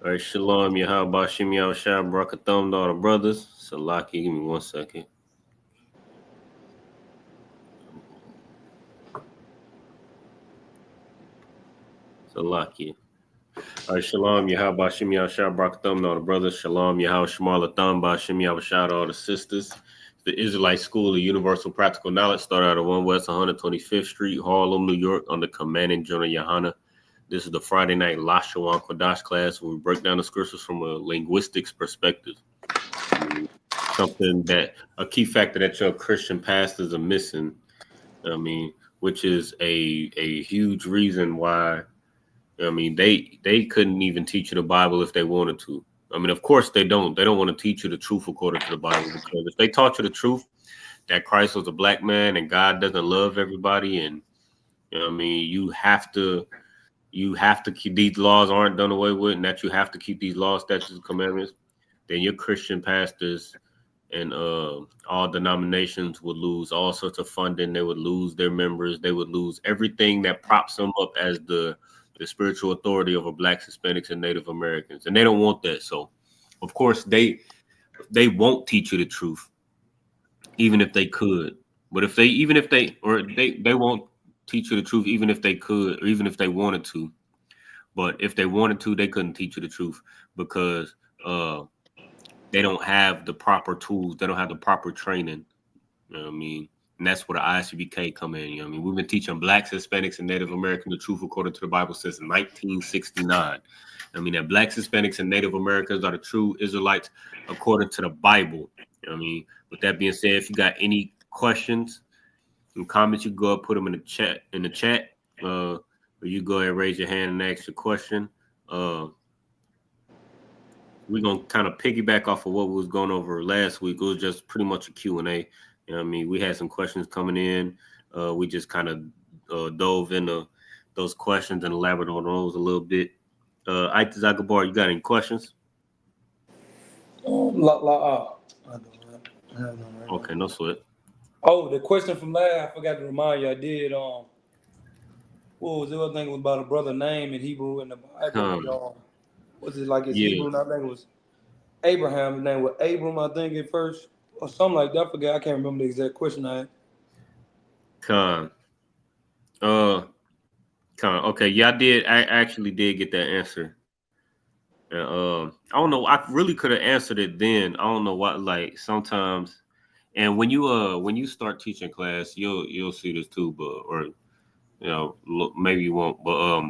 All right, Shalom, Yahweh, Shem Yahushua, Barakatham to all the brothers. Salaki, give me 1 second. Salaki. All right, Shalom, Yahweh, Shem Yahushua, Barakatham to all the brothers. Shalom, Yahweh, Shemalatham, Shem Yahushua to all the sisters. The Israelite School of Universal Practical Knowledge started out at 1 West 125th Street, Harlem, New York, under commanding General Yohana. This is the Friday night Lashawan Qadash class where we break down the scriptures from a linguistics perspective. Something that a key factor that your Christian pastors are missing. Which is a huge reason why. They couldn't even teach you the Bible if they wanted to. Of course they don't. They don't want to teach you the truth according to the Bible, because if they taught you the truth that Christ was a black man and God doesn't love everybody, and you have to keep these laws aren't done away with, and that you have to keep these laws, statutes, and commandments, then your Christian pastors and all denominations would lose all sorts of funding. They would lose their members. They would lose everything that props them up as the spiritual authority over Blacks, Hispanics, and Native Americans. And they don't want that. So, of course, they won't teach you the truth, even if they could. But they won't teach you the truth, even if they could, or even if they wanted to. But if they wanted to, they couldn't teach you the truth, because they don't have the proper tools. They don't have the proper training. You know what I mean? And that's where the ISUPK come in. You know what I mean? We've been teaching Blacks, Hispanics, and Native Americans the truth according to the Bible since 1969. That Blacks, Hispanics, and Native Americans are the true Israelites according to the Bible. You know what I mean? With that being said, if you got any questions and comments, you go up, put them in the chat. Or you go ahead and raise your hand and ask your question. We're going to kind of piggyback off of what we was going over last week. It was just pretty much a Q&A. You know what I mean? We had some questions coming in. We just kind of dove into those questions and elaborated on those a little bit. Ike Zagabar, you got any questions? Okay, no sweat. Oh, the question from last, I forgot to remind you. I did. What was the other thing? It was about a brother name in Hebrew in the Bible. Was it like his Hebrew? I think it was Abraham. His name was Abram, I think, at first, or something like that. I forgot. I can't remember the exact question I had. Okay, yeah, I actually did get that answer. I don't know. I really could have answered it then. I don't know what. Like sometimes, and when you start teaching class, you'll see this too. But maybe you won't. But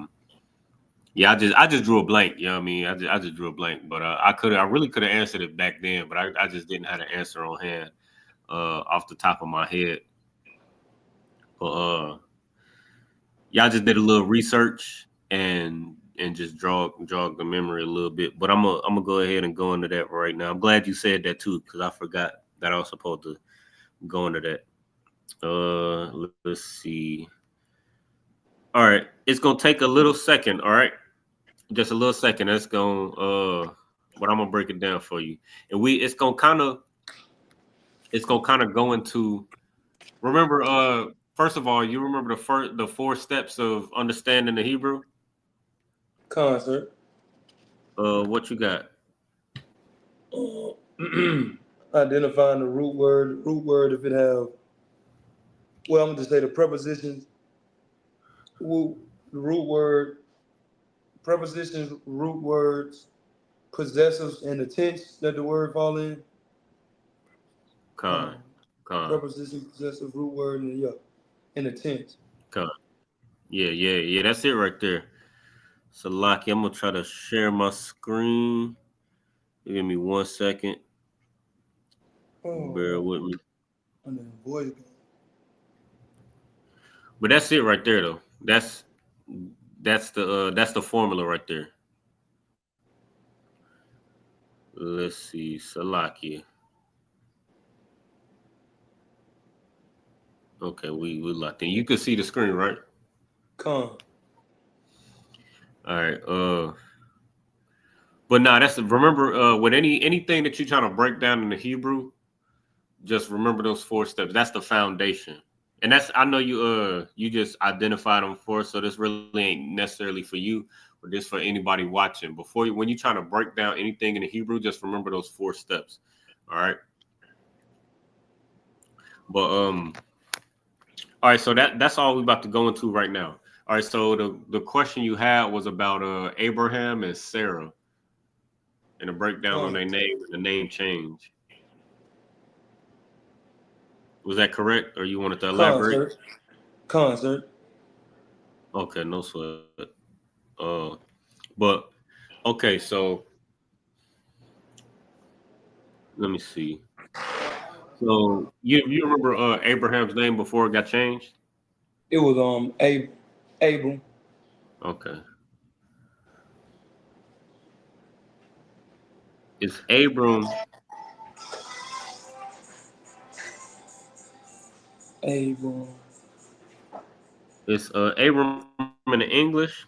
yeah, I just drew a blank. You know what I mean? I just drew a blank. But I really could have answered it back then. But I just didn't have the answer on hand off the top of my head. But yeah, I just did a little research and just jog the memory a little bit. But I'm gonna go ahead and go into that right now. I'm glad you said that too, because I forgot that I was supposed to go into that. Let's see. All right, it's gonna take a little second. All right, just a little second. That's going. But I'm gonna break it down for you, and it's gonna kind of go into. Remember, first of all, you remember the 4 steps of understanding the Hebrew? Concert. What you got? Identifying the root word. Root word, if it have. Well, I'm gonna just say the prepositions. The root word. Prepositions, root words, possessives, and the tense that the word fall in. Preposition, possessive, root word, and the tense. Yeah. That's it right there. So, Lockie, I'm gonna try to share my screen. Give me 1 second. Bear with me. But that's it right there, though. That's the formula right there. Let's see, Salakia. Okay, we locked in. You can see the screen, right? All right. But nah, remember with anything that you're trying to break down in the Hebrew, just remember those 4 steps. That's the foundation. And I know you just identified them for us, so this really ain't necessarily for you. but this for anybody watching. When you're trying to break down anything in the Hebrew, just remember those 4 steps. All right. But all right, so that's all we're about to go into right now. All right, so the question you had was about Abraham and Sarah and a breakdown on their name and the name change. Was that correct, or you wanted to elaborate? Concert. Okay, no sweat. But okay, so let me see. So you remember Abraham's name before it got changed? It was Abram. Okay. It's Abram. Abram. It's Abram in the English,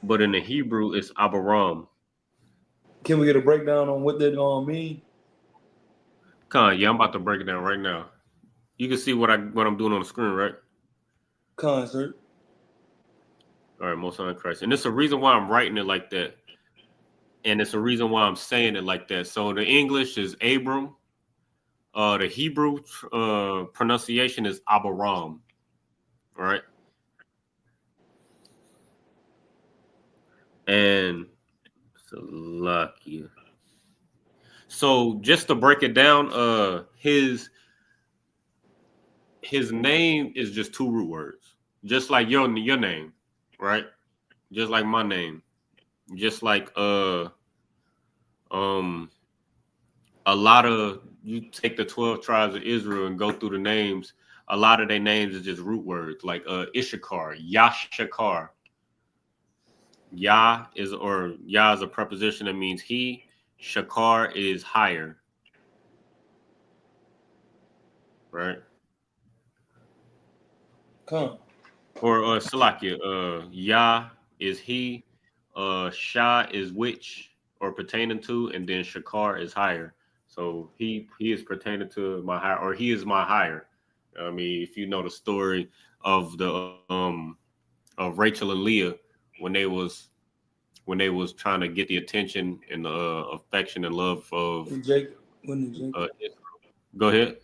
but in the Hebrew it's Abraham. Can we get a breakdown on what that mean? Yeah, I'm about to break it down right now. You can see what I'm doing on the screen, right? Concert. All right, most high Christ, and it's a reason why I'm writing it like that, and it's a reason why I'm saying it like that. So the English is Abram. The Hebrew pronunciation is Abraham. All right, and Salakia. So just to break it down, his name is just 2 root words, just like your name, right? Just like my name, just like a lot of you take the 12 tribes of Israel and go through the names. A lot of their names is just root words, like Issachar, Yashakar. Yah is a preposition that means he. Shakar is higher, right? Come. Or Salakia, Yah is he, Shah is which or pertaining to, and then Shakar is higher. So he is pertaining to my higher, or he is my higher. I mean, if you know the story of the of Rachel and Leah when they was trying to get the attention and the affection and love of Jacob. Wasn't it Jacob? Go ahead.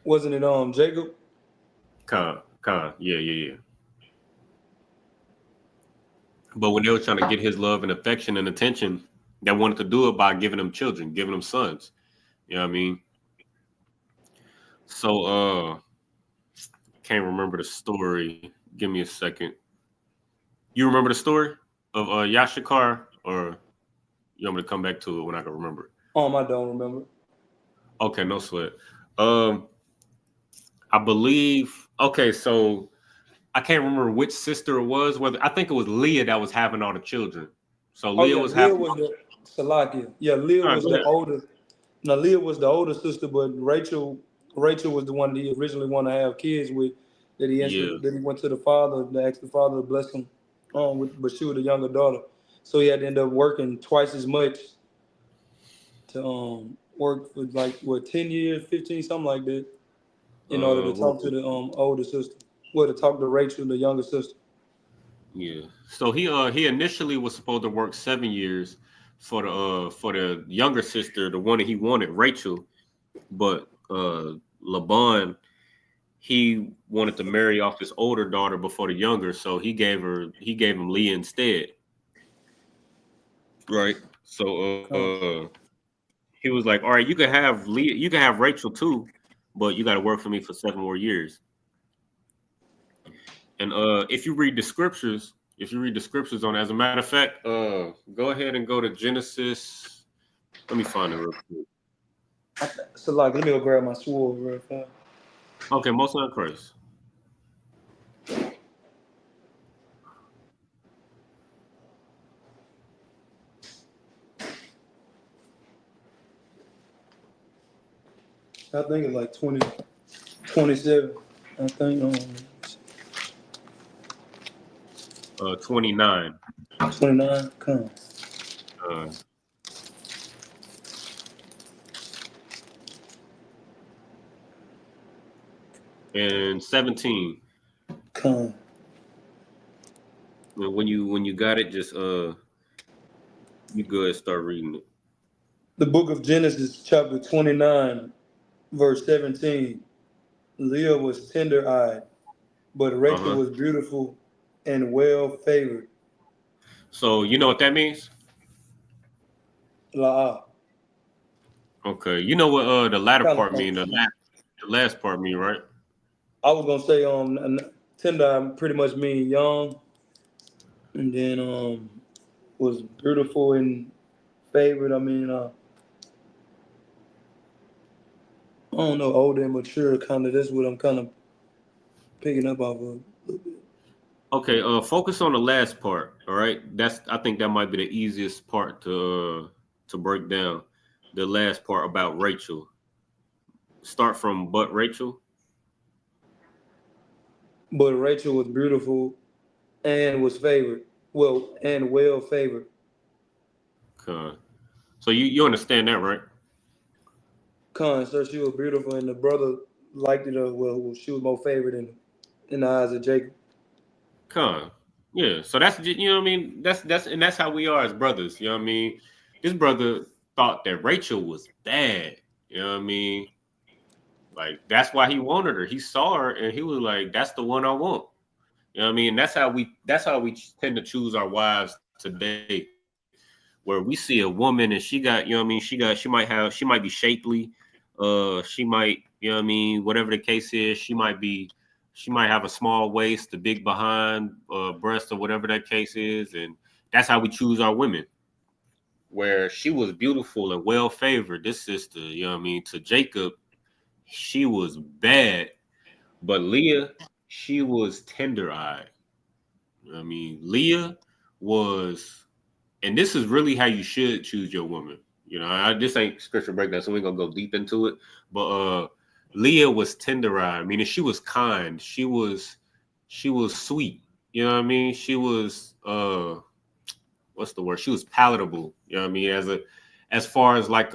Wasn't it Jacob? Khan. Yeah. But when they were trying to get his love and affection and attention, they wanted to do it by giving him children, giving him sons. You know what I mean? So can't remember the story. Give me a second. You remember the story of Yashikar, or you want me to come back to it when I can remember it? I don't remember. Okay, no sweat. I believe. Okay, so I can't remember which sister it was. Whether I think it was Leah that was having all the children. So Leah was having. Was the Salakia. Yeah, Leah was the older. Now Leah was the older sister, but Rachel was the one that he originally wanted to have kids with. That he went to the father to ask the father to bless him. But she was the younger daughter, so he had to end up working twice as much to work for 10 years, 15, something like that, in order to talk to the older sister. Well, to talk to Rachel, the younger sister. Yeah. So he initially was supposed to work 7 years for the younger sister, the one that he wanted, Rachel, but Laban, he wanted to marry off his older daughter before the younger, so he gave him Leah instead. Right. So he was like, "All right, you can have Leah, you can have Rachel too, but you got to work for me for 7 more years." And if you read the scriptures on it, as a matter of fact, go ahead and go to Genesis. Let me find it real quick. So let me go grab my sword real fast. Okay, most of Christ. I think it's like 27. I think 29. 29. Come. And 17. Come. When you got it, just you go ahead and start reading it. The book of Genesis, chapter 29, verse 17. Leah was tender-eyed, but Rachel was beautiful and well-favored. So you know what that means? La'ah. Okay. You know what the latter Kind part of. mean, the last part mean, right? I was gonna say tender pretty much mean young, and then was beautiful and favored. I mean, I don't know, older and mature kind of. That's what I'm kind of picking up off of a little bit. Okay, focus on the last part. All right, I think that might be the easiest part to break down. The last part about Rachel. Start from but Rachel. But Rachel was beautiful and was favored. Well, and well favored. So you understand that, right? So she was beautiful, and the brother liked it. Well, she was more favored in the eyes of Jacob. Yeah. So that's you know what I mean. That's how we are as brothers. You know what I mean. This brother thought that Rachel was bad. You know what I mean. Like that's why he wanted her. He saw her and he was like, "That's the one I want." You know what I mean? That's how we tend to choose our wives today. Where we see a woman and she got, you know what I mean, she might be shapely, she might, you know what I mean, whatever the case is, she might have a small waist, a big behind, breast, or whatever that case is, and that's how we choose our women. Where she was beautiful and well favored, this sister, you know what I mean, to Jacob, she was bad, but Leah, she was tender eyed. I mean, Leah was, and this is really how you should choose your woman. You know, this ain't scripture breakdown, so we ain't gonna go deep into it. But Leah was tender-eyed, meaning she was kind. She was sweet. You know what I mean? She was what's the word? She was palatable. You know what I mean? As far as like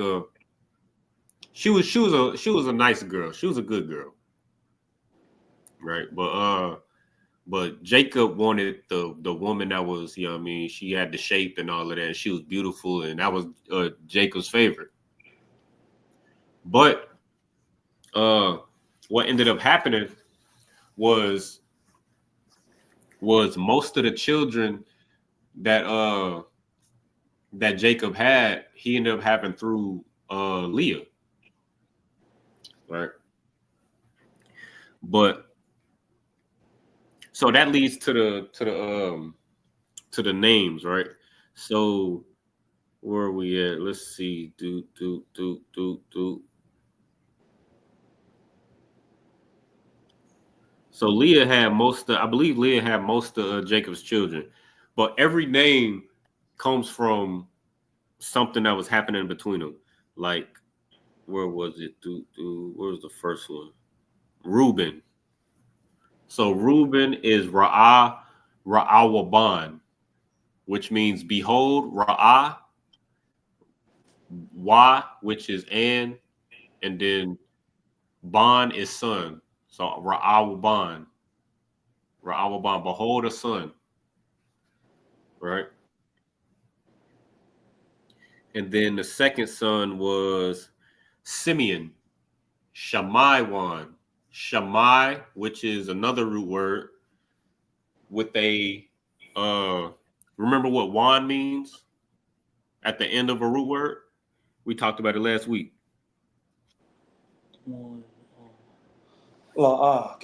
she was a nice girl. She was a good girl, right? But Jacob wanted the woman that was, you know what I mean, she had the shape and all of that. And she was beautiful, and that was Jacob's favorite. But uh, what ended up happening was most of the children that that Jacob had, he ended up having through Leah, right? But so that leads to the names, right? So where are we at? Let's see. So Leah had I believe Leah had most of Jacob's children, but every name comes from something that was happening between them. Like, where was it? Where was the first one? Reuben. So Reuben is Ra'awaban, which means behold, which is and then Ban is son. So Ra'awaban, behold a son, right? And then the second son was Simeon, Shammai, Shammai, which is another root word with a remember what wan means at the end of a root word? We talked about it last week. La'ah.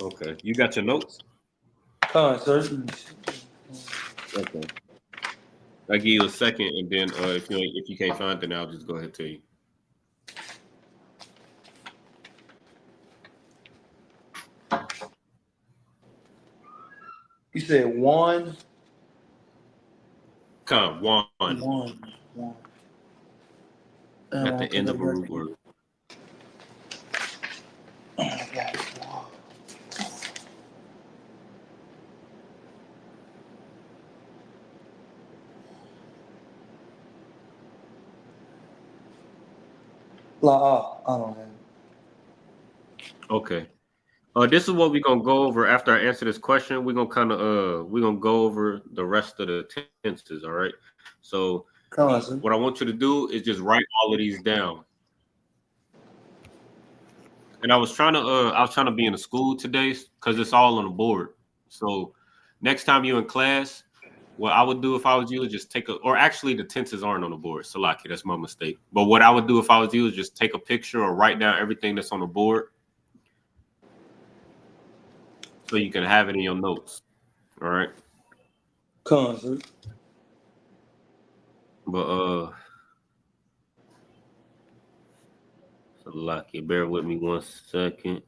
Okay. You got your notes? Sir. Okay. I'll give you a second, and then if you can't find it, then I'll just go ahead and tell you. You said one. One One. at the end of a root word. La'ah. I don't have it. Okay. This is what we're gonna go over after I answer this question. We're gonna go over the rest of the tenses. All right. So what I Constant. want you to do is just write all of these down. And I was trying to be in the school today because it's all on the board. So next time you're in class, what I would do if I was you is just take a, or actually the tenses aren't on the board. So lucky, that's my mistake. But what I would do if I was you is just take a picture or write down everything that's on the board so you can have it in your notes. All right. Constant. But so lucky, bear with me 1 second.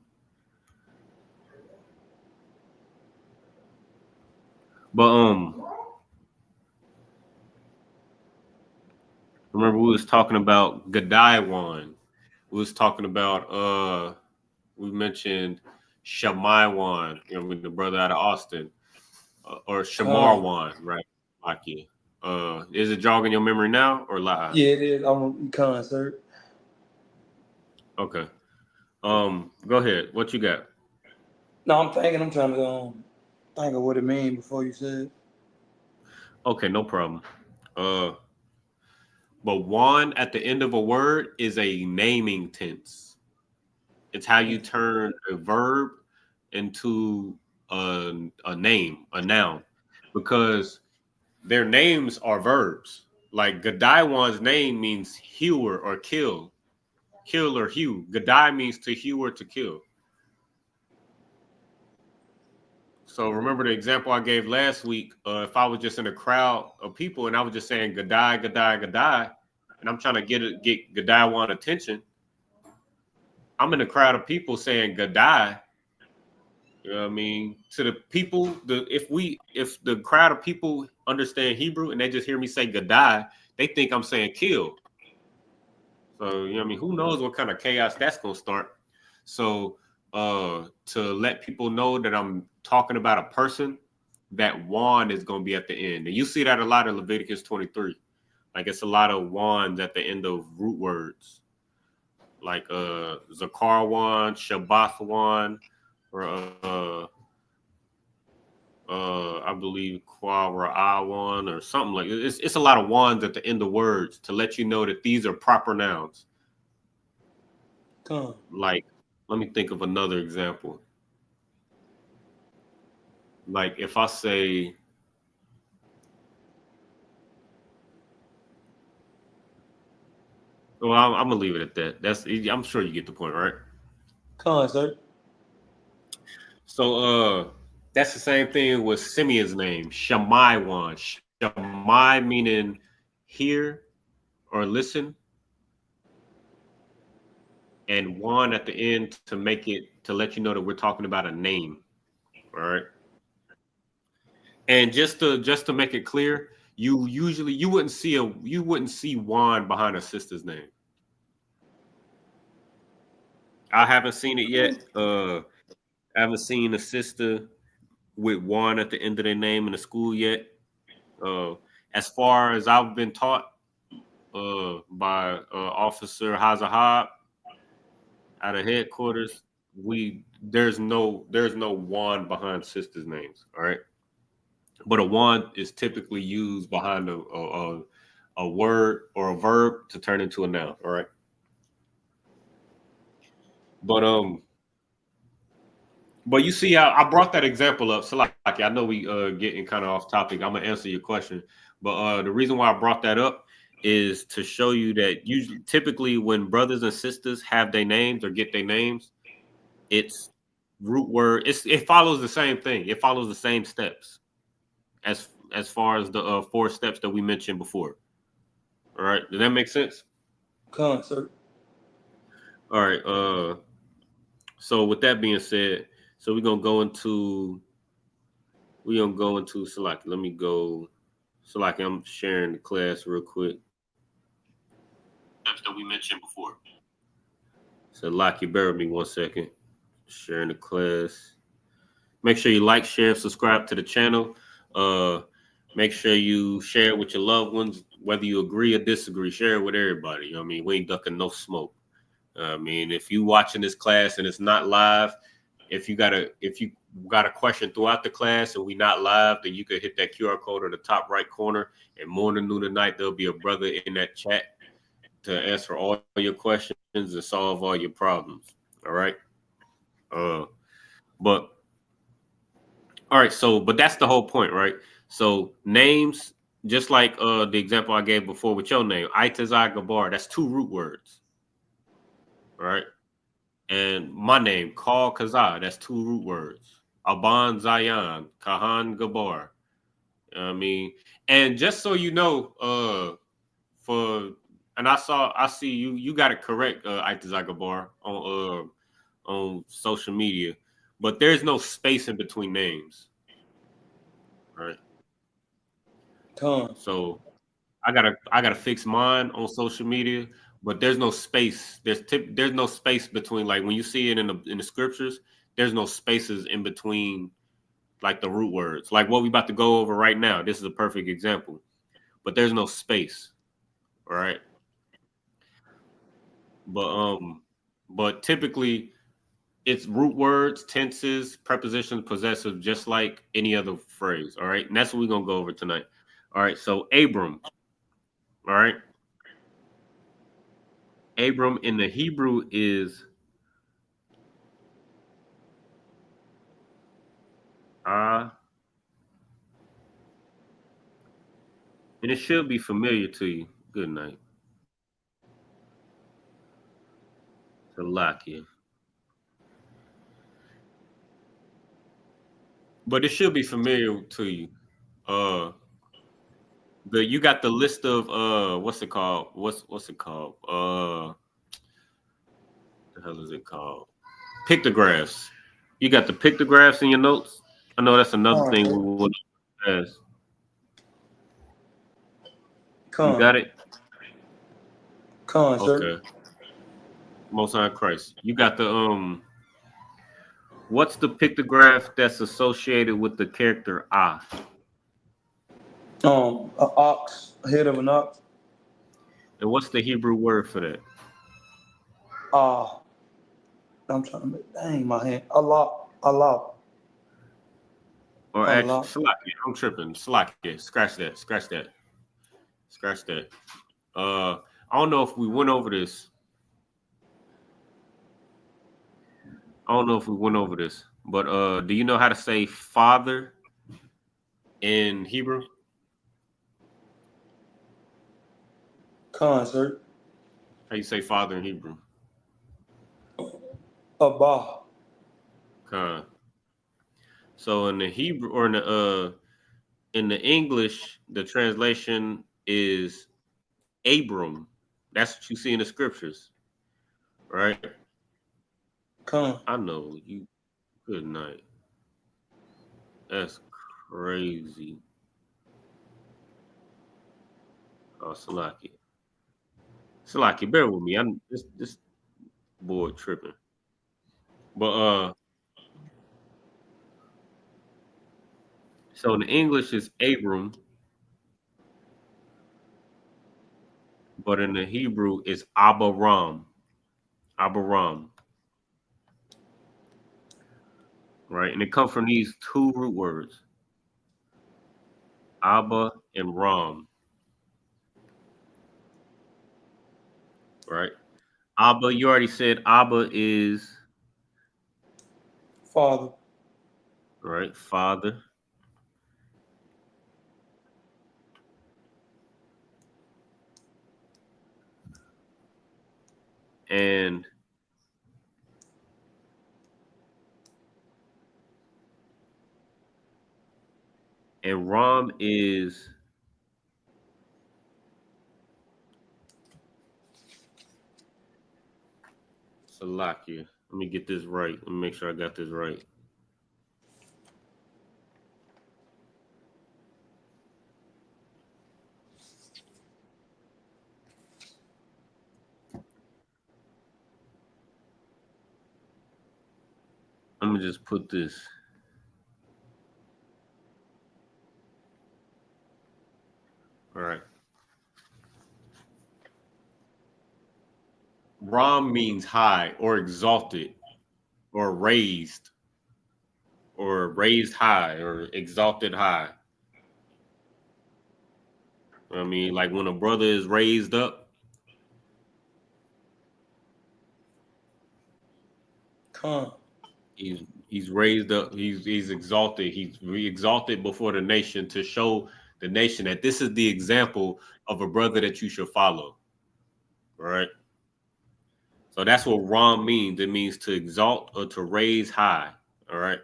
But remember we was talking about Gadaiwan. We was talking about we mentioned Shamaiwan, the brother out of Austin, or Con. Shamarwan, right? Lucky. Is it jogging your memory now or live? Yeah, it is. I'm concert. Okay. Go ahead. What you got? No, I'm thinking. I'm trying to think of what it means before you said. Okay, no problem. Uh, but wan at the end of a word is a naming tense. It's how you turn a verb into a name, a noun, because their names are verbs. Like Gadaiwan's name means hewer or kill or hew. Gadai means to hew or to kill. So remember the example I gave last week. If I was just in a crowd of people and I was just saying Gadai, Gadai, Gadai, and I'm trying to get Gadaiwan attention, I'm in a crowd of people saying Gadai. You know what I mean? To the people, if the crowd of people understand Hebrew and they just hear me say Gadai, they think I'm saying kill. So you know what I mean? Who knows what kind of chaos that's gonna start? So to let people know that I'm talking about a person, that wan is gonna be at the end. And you see that a lot in Leviticus 23. Like it's a lot of wans at the end of root words. Like Zakar wan, Shabbath wan, or I believe Kwarawan or something like it. It's a lot of wands at the end of words to let you know that these are proper nouns. Con. Like, let me think of another example. Like if I say, well, I'm gonna leave it at that. I'm sure you get the point, right? Concert. So that's the same thing with Simeon's name, Shammai. Shammai meaning hear or listen, and one at the end to make it to let you know that we're talking about a name. All right. And just to make it clear, you wouldn't see Juan behind a sister's name. I haven't seen it yet. I haven't seen a sister with Juan at the end of their name in the school yet. Uh, as far as I've been taught by Officer Hazahab out of headquarters, there's no Juan behind sisters' names. All right. But a one is typically used behind a word or a verb to turn into a noun. All right. But but you see how I brought that example up. So like I know we getting kind of off topic. I'm gonna answer your question, but the reason why I brought that up is to show you that usually typically when brothers and sisters have their names or get their names, it's root word. It follows the same thing. It follows the same steps as far as the 4 steps that we mentioned before. All right. Does that make sense? Concert. All right. So with that being said, so we're gonna go into Salaki. Let me go Salaki. I'm sharing the class real quick. Steps that we mentioned before. So Salaki, bear with me 1 second. Sharing the class. Make sure you like, share, subscribe to the channel. Make sure you share it with your loved ones, whether you agree or disagree. Share it with everybody. You know what I mean? We ain't ducking no smoke. I mean, if you watching this class and it's not live, if you got a question throughout the class and we not live, then you could hit that QR code in the top right corner. And morning, noon, and night, there'll be a brother in that chat to answer all your questions and solve all your problems. All right. But all right, but that's the whole point, right? So names, just like the example I gave before with your name, Itazai Gabar, that's 2 root words. Right? And my name, Kal Kazaa, that's 2 root words. Aban Zayan, Kahan Gabar. I mean, and just so you know, I see you got it correct, Itazai Gabar, on social media, but there's no space in between names. Right. So I gotta fix mine on social media, but there's no space. There's no space between, like when you see it in the scriptures, there's no spaces in between like the root words. Like what we about to go over right now. This is a perfect example. But there's no space. All right. But typically it's root words, tenses, prepositions, possessive, just like any other phrase. All right. And that's what we're gonna go over tonight. All right. So Abram. All right. Abram in the Hebrew is and it should be familiar to you. Good night. Salakia. But it should be familiar to you. You got the list of what's it called? What's it called? The hell is it called? Pictographs. You got the pictographs in your notes? I know that's another thing we want to ask. You got it? Okay. Sir. Most High Christ. You got the what's the pictograph that's associated with the character Ah? An ox, head of an ox. And what's the Hebrew word for that? I'm trying to make, dang, my hand. Allah. Or actually, Salakia, I'm tripping. Salakia, scratch that. I don't know if we went over this. But do you know how to say father in Hebrew? Sir. How you say father in Hebrew? Abba. So in the Hebrew or in the English, the translation is Abram. That's what you see in the scriptures, right? I know you. Good night. That's crazy. Oh, Salaki, bear with me. I'm this boy tripping. But so in the English is Abram, but in the Hebrew is Abaram. Right? And it comes from these 2 root words, Abba and Ram. Right? Abba, you already said Abba is father. Right? Father. And Ram is Salakia. Let me get this right. Let me make sure I got this right. Let me just put this. All right. Ram means high or exalted or raised. or raised high or exalted high. I mean, like when a brother is raised up, he's raised up, he's exalted, he's re-exalted before the nation to show the nation that this is the example of a brother that you should follow. Right? So that's what Ram means. It means to exalt or to raise high. All right.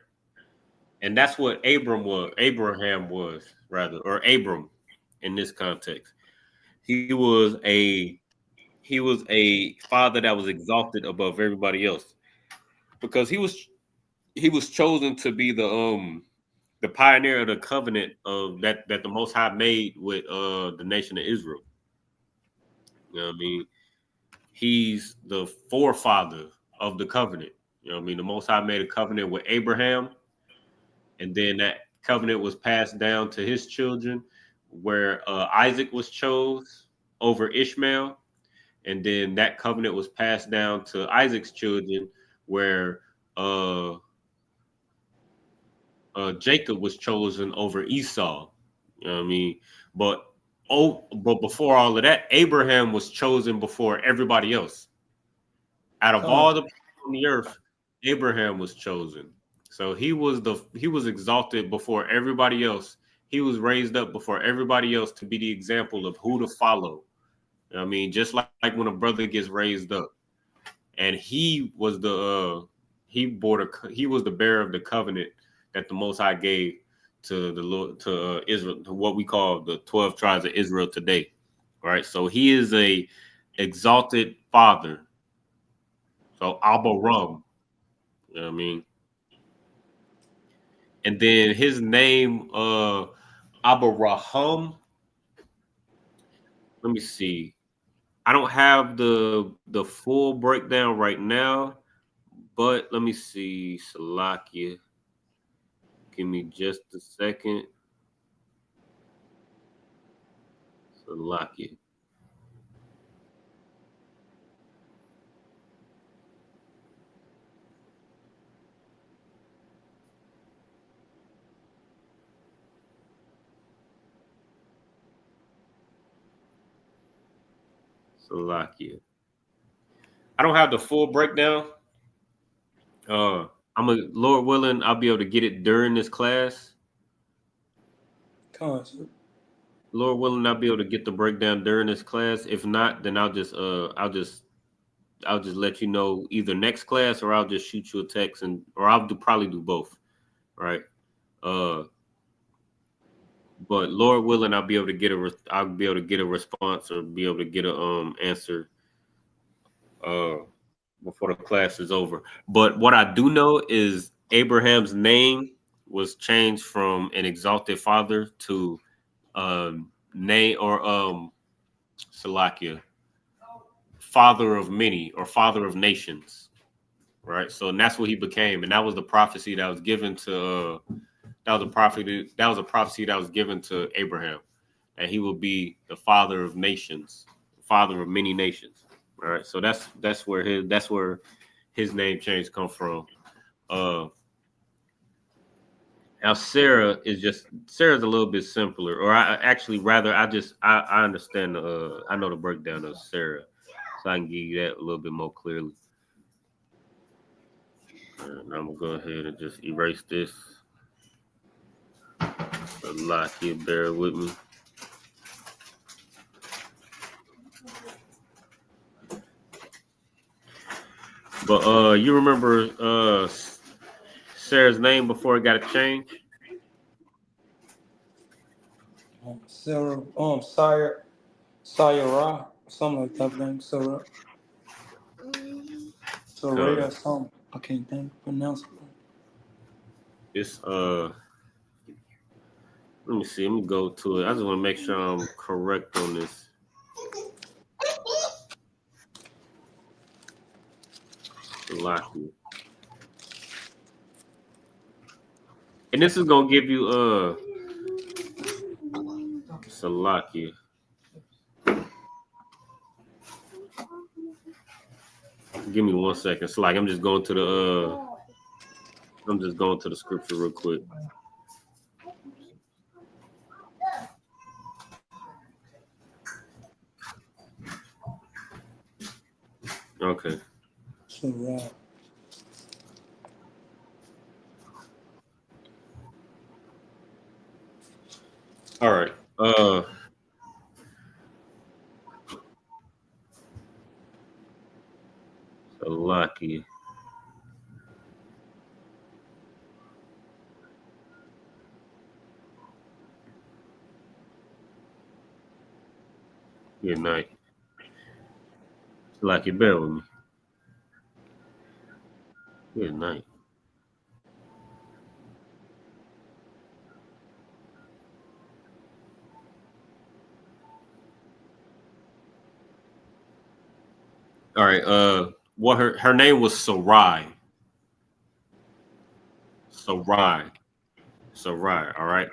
And that's what Abraham was, rather, or Abram in this context. He was a father that was exalted above everybody else because he was chosen to be the pioneer of the covenant of that the Most High made with the nation of Israel. You know what I mean? He's the forefather of the covenant. You know what I mean? The Most High made a covenant with Abraham, and then that covenant was passed down to his children, where Isaac was chose over Ishmael, and then that covenant was passed down to Isaac's children, where Jacob was chosen over Esau. You know what I mean? But before all of that, Abraham was chosen before everybody else. Out of all the people on the earth, Abraham was chosen. So he was exalted before everybody else. He was raised up before everybody else to be the example of who to follow. You know what I mean, just like when a brother gets raised up, and he was he was the bearer of the covenant that the Most High gave to the Lord, to Israel, to what we call the 12 tribes of Israel today. Right. So he is a exalted father. So Abba Rum, you know what I mean? And then his name, Abba Raham. Let me see. I don't have the full breakdown right now, but let me see. Salakia. Give me just a second. Salakia. Salakia. I don't have the full breakdown. I'm Lord willing, I'll be able to get it during this class. Lord willing, I'll be able to get the breakdown during this class. If not, then I'll just let you know either next class, or I'll just shoot you a text, or I'll probably do both. Right. But Lord willing, I'll be able to get a response, or be able to get a answer before the class is over. But what I do know is Abraham's name was changed from an exalted father to name or Salakia, father of many, or father of nations. Right. So and that's what he became, and that was the prophecy that was given to that was a prophecy that was given to Abraham, that he will be the father of nations, father of many nations. All right. So that's where his name change come from. Now Sarah's a little bit simpler, or I understand I know the breakdown of Sarah, so I can give you that a little bit more clearly. And I'm gonna go ahead and just erase this. Lock you, bear with me. But you remember Sarah's name before it got a change? Sarah, Sayara, something like that name, Sarah. Soraya, something. I can't think pronounce it. It's let me see. Let me go to it. I just want to make sure I'm correct on this. Salaki. And this is gonna give you Salaki. Give me 1 second. It's like I'm just going to I'm just going to the scripture real quick. Okay. So right. All right. Salaki. Good night. Salaki, bear with me. Good night. All right. What her name was Sarai. Sarai. Sarai. All right.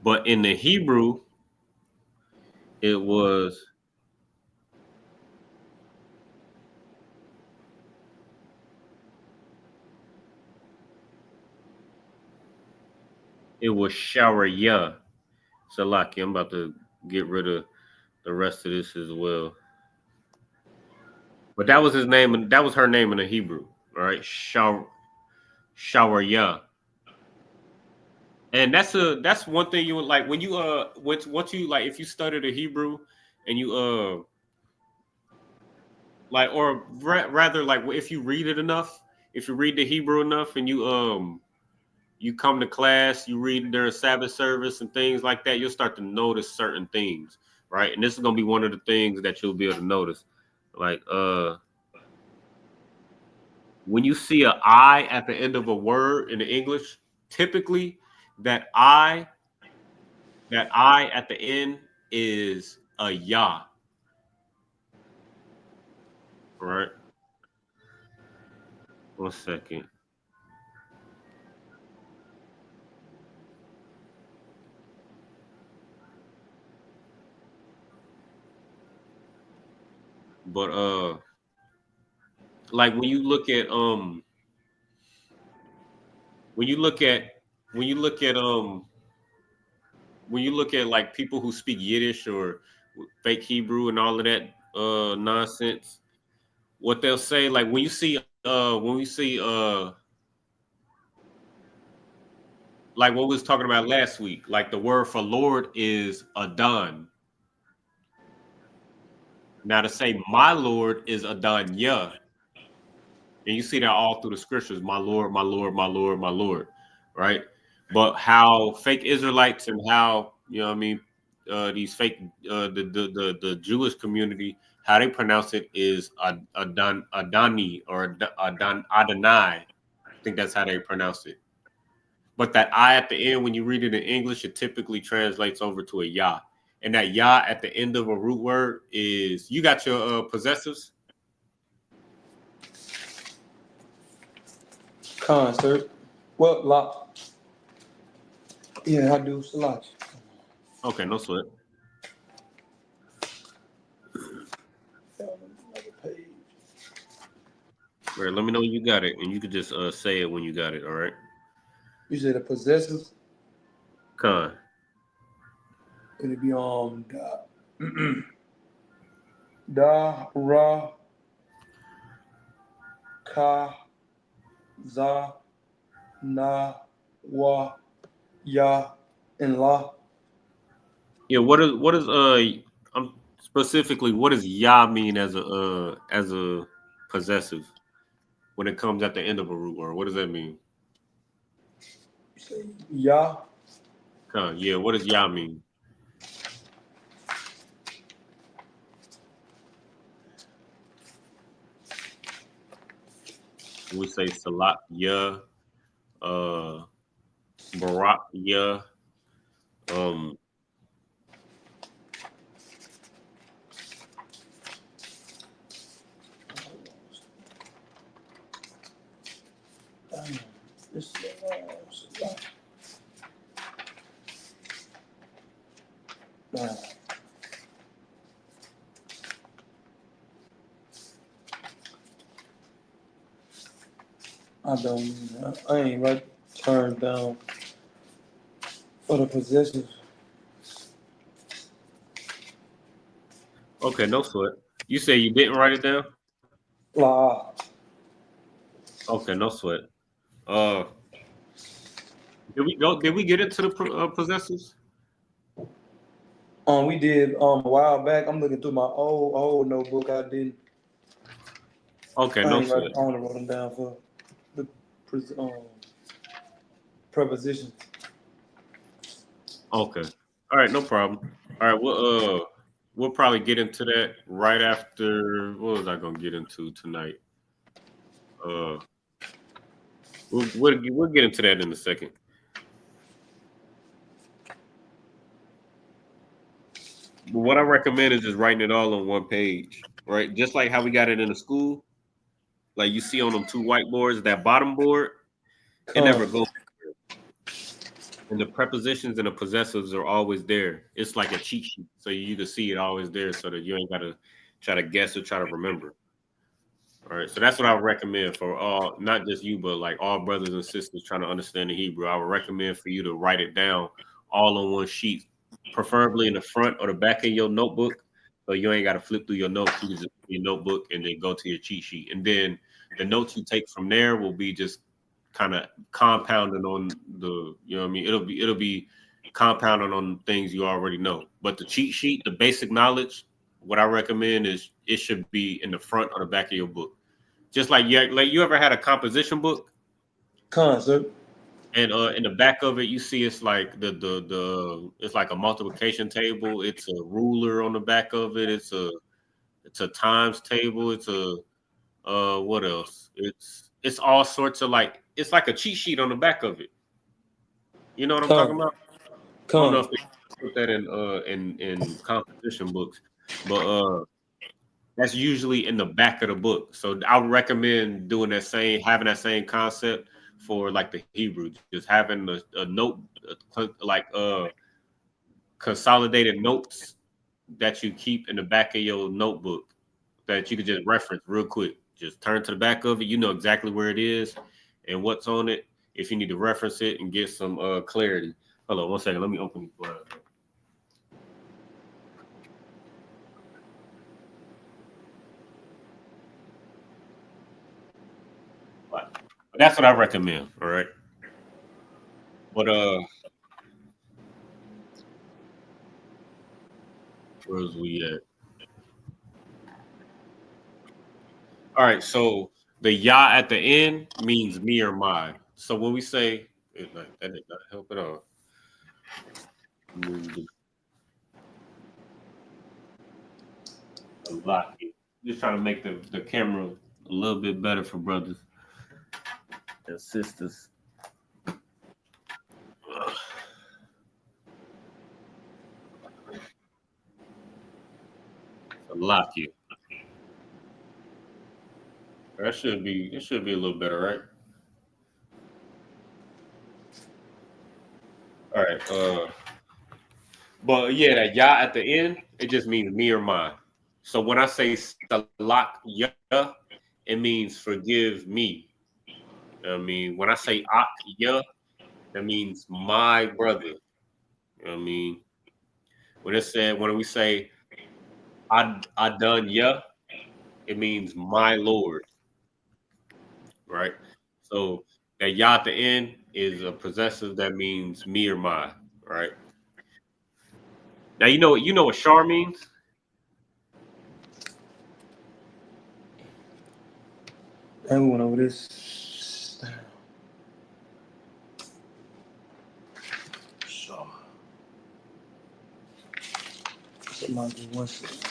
But in the Hebrew, it was Shawariyah. Salaki. I'm about to get rid of the rest of this as well. But that was his name, and that was her name in the Hebrew. All right. Shawariyah. And that's one thing you would like when you once you like if you study the Hebrew and you like or rather like if you read it enough, if you read the Hebrew enough and you come to class, you read during Sabbath service and things like that, you'll start to notice certain things, right? And this is gonna be one of the things that you'll be able to notice. Like when you see an I at the end of a word in the English, typically that I at the end is a Yah. All right. 1 second. But like when you look at when you look at when you look at like people who speak Yiddish or fake Hebrew and all of that nonsense, what they'll say, like when we see like what we was talking about last week, like the word for Lord is Adon. Now to say my Lord is Adon. And you see that all through the scriptures, my Lord, my Lord, my Lord, my Lord, right? But how fake Israelites and how, you know what I mean, these fake, the Jewish community, how they pronounce it is Adani or Adonai. I think that's how they pronounce it. But that I at the end, when you read it in English, it typically translates over to a Yah. And that Yah at the end of a root word is, you got your possessives? Concert. What lock? Yeah, I do. Salach. Okay, no sweat. Right, let me know when you got it, and you could just say it when you got it. All right. You said the possessives. Con. It'd be da ra ka za na wa ya and la. Yeah. What is specifically what does Yah mean as a possessive when it comes at the end of a root word? What does that mean? You say ya. Con. Yeah. What does Yah mean? We say Salat Yah, Barak Yah. Um. This I don't. I ain't right turned down for the possessions. Okay, no sweat. You say you didn't write it down? La. Okay, no sweat. Uh, did we go? Did we get into the possessors? We did a while back. I'm looking through my old notebook. I didn't. Okay, I no ain't right. sweat. I only wrote them down for the prepositions. Okay. All right, no problem. All right, we'll probably get into that right after. What was I gonna get into tonight? Uh, we'll get into that in a second. But what I recommend is just writing it all on one page, right? Just like how we got it in the school. Like you see on them two whiteboards, that bottom board, it never Con. goes. And the prepositions and the possessives are always there. It's like a cheat sheet, so you can see it always there, so that you ain't gotta try to guess or try to remember. All right, so that's what I would recommend for all, not just you, but like all brothers and sisters trying to understand the Hebrew. I would recommend for you to write it down all on one sheet, preferably in the front or the back of your notebook, so you ain't got to flip through your notes. You can just your notebook and then go to your cheat sheet, and then the notes you take from there will be just kind of compounded on the, you know what I mean? It'll be compounded on things you already know. But the cheat sheet, the basic knowledge, what I recommend is it should be in the front or the back of your book. Just like you ever had a composition book, Concept. and in the back of it you see it's like the it's like a multiplication table. It's a ruler on the back of it. It's a times table. It's a what else? It's all sorts of like it's like a cheat sheet on the back of it. You know what I'm talking Con. about? I don't know Con. if they put that in composition books, but that's usually in the back of the book. So I would recommend doing having that same concept for like the Hebrew, just having a note, like consolidated notes that you keep in the back of your notebook that you could just reference real quick. Just turn to the back of it. You know exactly where it is and what's on it. If you need to reference it and get some clarity. Hold on 1 second. Let me open these blinds. But that's what I recommend. All right. But where's we at? All right, so the ya at the end means me or my. So when we say that did not help at all. A lot. Just trying to make the camera a little bit better for brothers and sisters. A lock you. It should be a little better, right? All right. But yeah, that ya at the end, it just means me or mine. So when I say salak ya, it means forgive me. I mean, when I say ak ya, that means my brother. I mean, when we say I done ya, it means my Lord, right? So that ya at the end is a possessive that means me or my, right? Now you know what shar means? And we went over this. So, somebody wants it.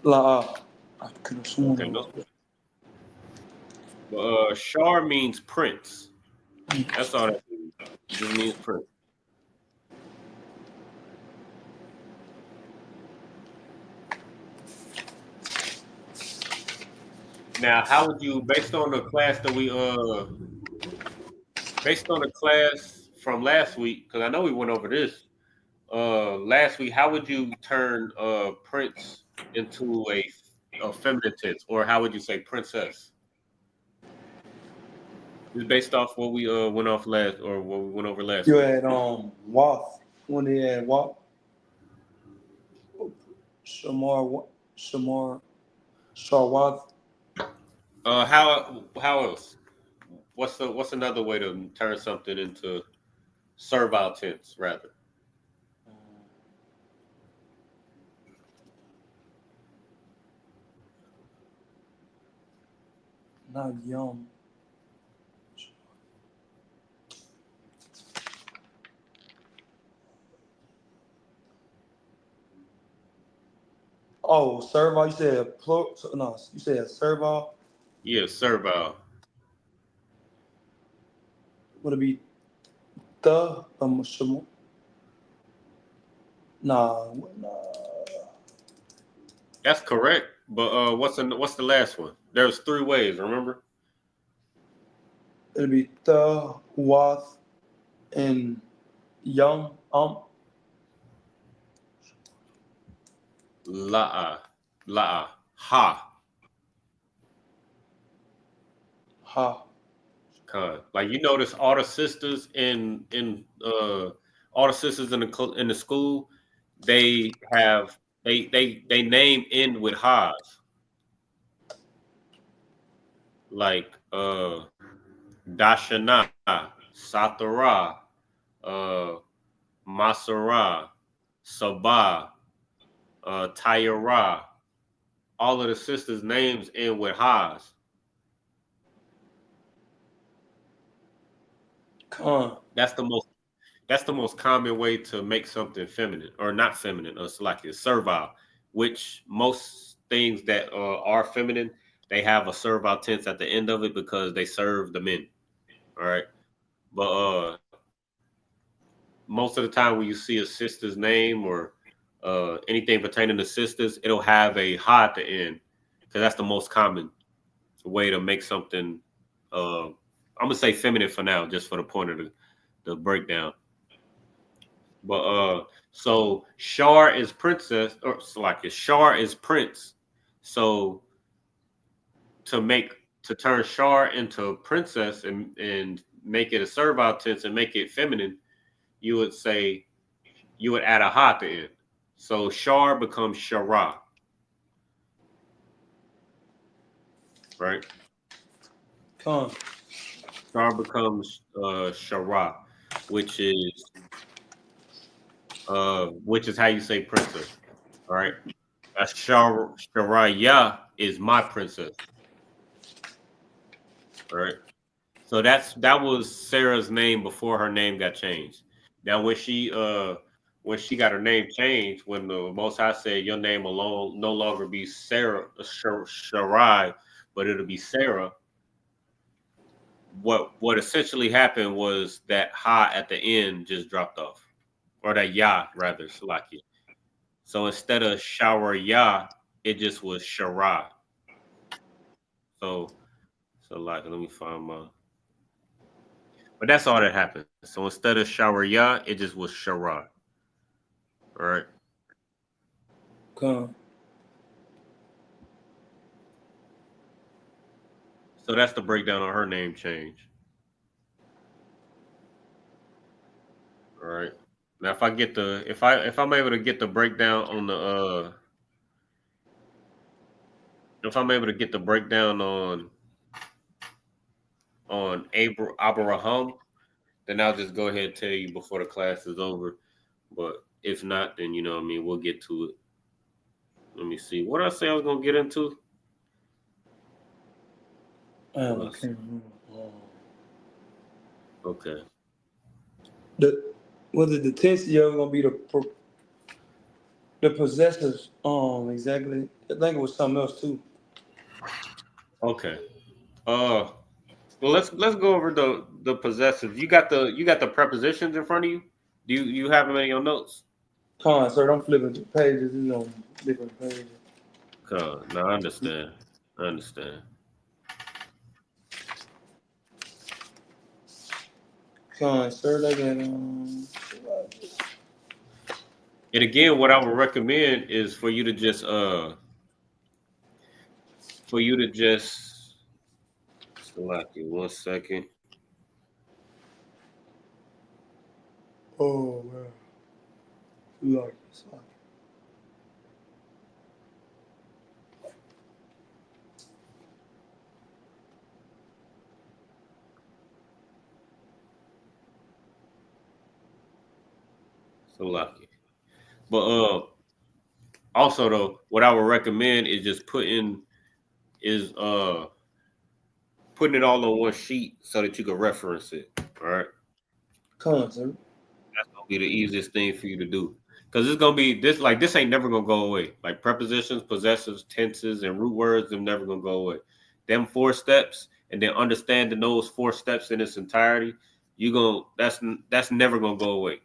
La. I could have sworn Okay, it no. was. Shar means prince. That's all that means. It just means prince. Now, how would you, based on the class from last week, because I know we went over this last week. How would you turn prince into a feminine tense, or how would you say princess? It's based off what we went off last, or what we went over last You week. had Wath when they had Wath, Shamar, Sharwath. How else? What's another way to turn something into servile tense rather? Not Yum. Oh, servile. You said plural. No, you said servile. Yeah, servile. Would it be the Shamar? Nah. That's correct. But what's the last one? There's three ways. Remember? It'd be the Wath and Yum. La'a, la'a, ha. Ha. Like you notice all the sisters in all the sisters in the school, they have they name end with ha's. Like Dashana, Satara, uh Masara, Sabah, Tayara. All of the sisters' names end with ha's. Con. That's the most common way to make something feminine or not feminine or like it's servile, which most things that are feminine, they have a servile tense at the end of it because they serve the men. All right. But most of the time when you see a sister's name or anything pertaining to sisters, it'll have a ha at the end because that's the most common way to make something. I'm gonna say feminine for now, just for the point of the breakdown. But so Shar is princess, or like Shar is prince. So to turn Shar into princess and make it a servile tense and make it feminine, you would say you would add a ha at the end. So Shar becomes Shara, right? Con. Shar becomes Shara, which is which is how you say princess, all right? A Sharaya is my princess, all right? So that was Sarah's name before her name got changed. Now when she got her name changed, when the Most High said your name alone no longer be Sarah Sharai, but it'll be Sarah. What essentially happened was that ha at the end just dropped off, or that ya rather, Salaki. So instead of shower ya, it just was Shara. So like let me find my. But that's all that happened. So instead of shower ya, it just was Shara. All right. Con. So that's the breakdown on her name change. All right. Now if I get the if I'm able to get the breakdown on the if I'm able to get the breakdown on Abraham, then I'll just go ahead and tell you before the class is over. But if not, then you know what I mean, we'll get to it. Let me see. What I say I was gonna get into? I can't remember. Okay. Was it the tense? Yeah, gonna be the possessive. Exactly. I think it was something else too. Okay. Well let's go over the possessive. You got the prepositions in front of you? Do you have them in your notes? Con, sir, don't flip it to pages. It's on different pages. No, I understand. I understand. sir, like that. And again, what I would recommend is for you to just select it 1 second. Oh man, like this. Select it. But also though, what I would recommend is just putting it all on one sheet so that you can reference it. All right. Sir. That's gonna be the easiest thing for you to do. Because it's gonna be this ain't never gonna go away. Like prepositions, possessives, tenses, and root words, they're never gonna go away. Them 4 steps, and then understanding those 4 steps in its entirety, that's never gonna go away.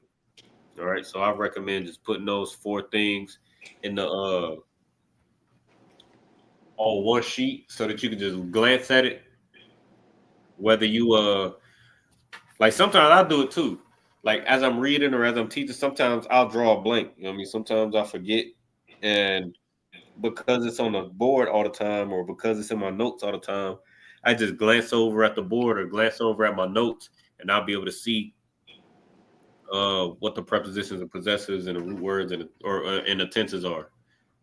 All right. So I recommend just putting those 4 things in the on one sheet so that you can just glance at it. Whether you like sometimes I do it too. Like as I'm reading or as I'm teaching, sometimes I'll draw a blank. You know what I mean? Sometimes I forget. And because it's on the board all the time or because it's in my notes all the time, I just glance over at the board or glance over at my notes and I'll be able to see what the prepositions and possessives and the root words and the tenses are.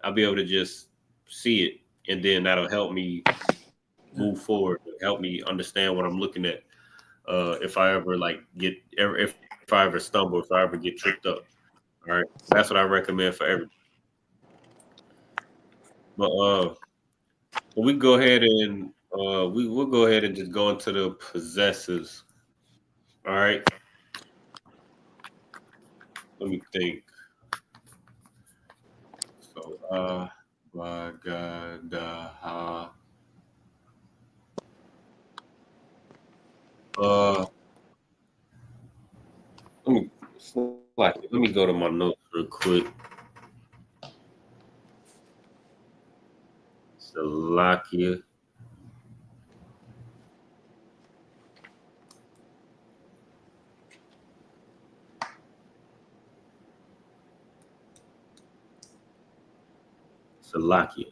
I'll be able to just see it, and then that'll help me move forward, help me understand what I'm looking at. If I ever if I ever stumble, if I ever get tripped up. All right. That's what I recommend for everything. But we go ahead and we'll go ahead and just go into the possessives. All right. Let me think. So ba ga da ha. Let me let me go to my notes real quick. Salakia. Salakia.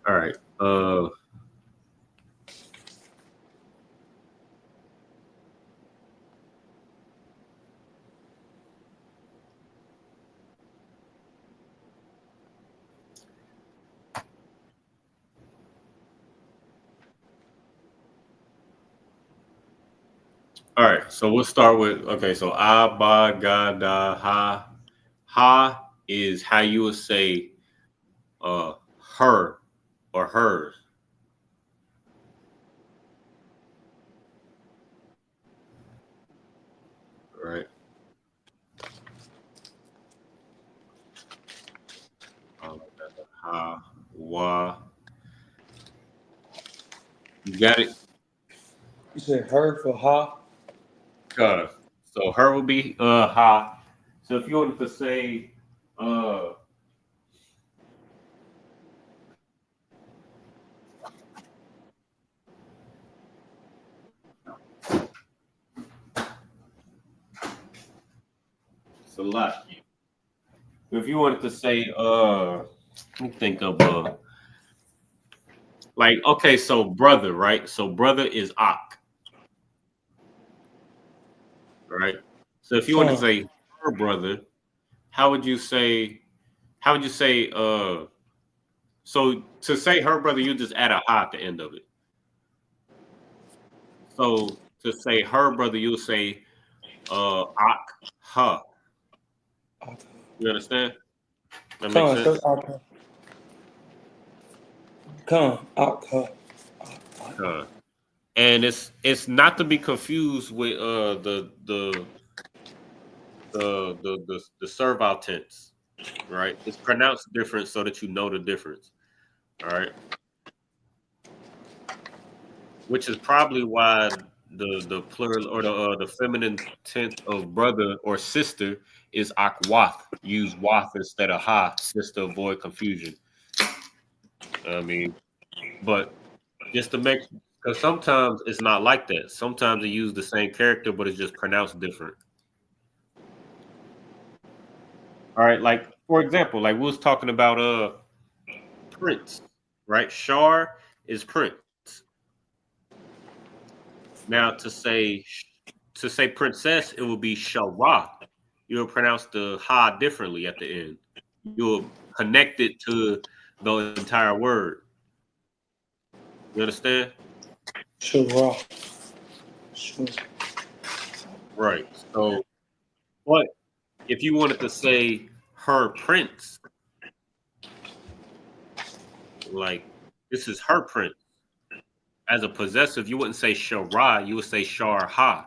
All right. All right, so we'll start with so ba ga da ha. Ha is how you would say her or hers, right? Ha wa. You got it. You said her for ha. So her would be ha. So if you wanted to say uh Salaki. If you wanted to say let me think of okay, so brother, right? So brother is ak, right? So if you want to Con. say her brother, how would you say how would you say so to say her brother, you just add a ha at the end of it. So to say her brother, you'll say ak ha. You understand? That makes Con, sir. sense? Ak ha. Uh, and it's not to be confused with the servile tense, right? It's pronounced different so that you know the difference. All right. Which is probably why the plural or the feminine tense of brother or sister is akwath. Use wath instead of ha just to avoid confusion. I mean, but just to make, because sometimes it's not like that. Sometimes they use the same character, but it's just pronounced different. All right, like for example, like we was talking about Prince, right? Shar is Prince. Now to say princess, it would be Shara. You'll pronounce the ha differently at the end. You'll connect it to the entire word. You understand? Sure. Sure. Right. So, but if you wanted to say her prince, like this is her prince, as a possessive, you wouldn't say Shara, you would say Sharha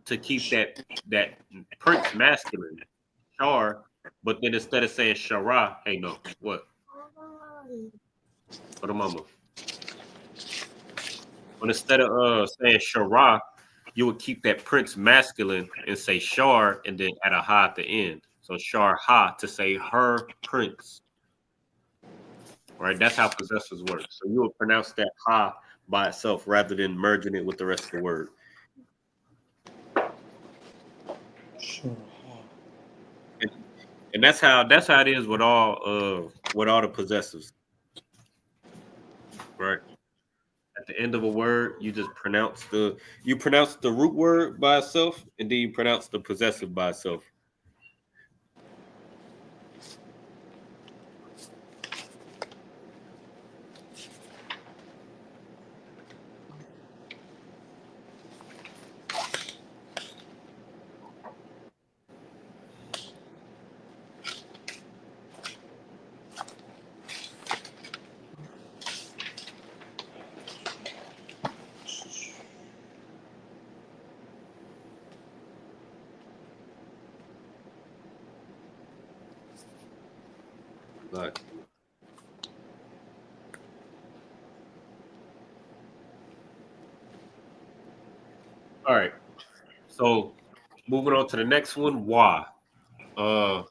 to keep that prince masculine, Shar. But then instead of saying Shara, hey no, what? For the mama. But instead of saying Shara, you would keep that prince masculine and say Shar and then add a ha at the end. So Shar ha to say her prince. Right? That's how possessors work. So you would pronounce that ha by itself rather than merging it with the rest of the word. Sure. And that's how it is with all the possessives. Right. At the end of a word, you just pronounce the root word by itself, and then you pronounce the possessive by itself. Like, all right. So moving on to the next one, why? Uh,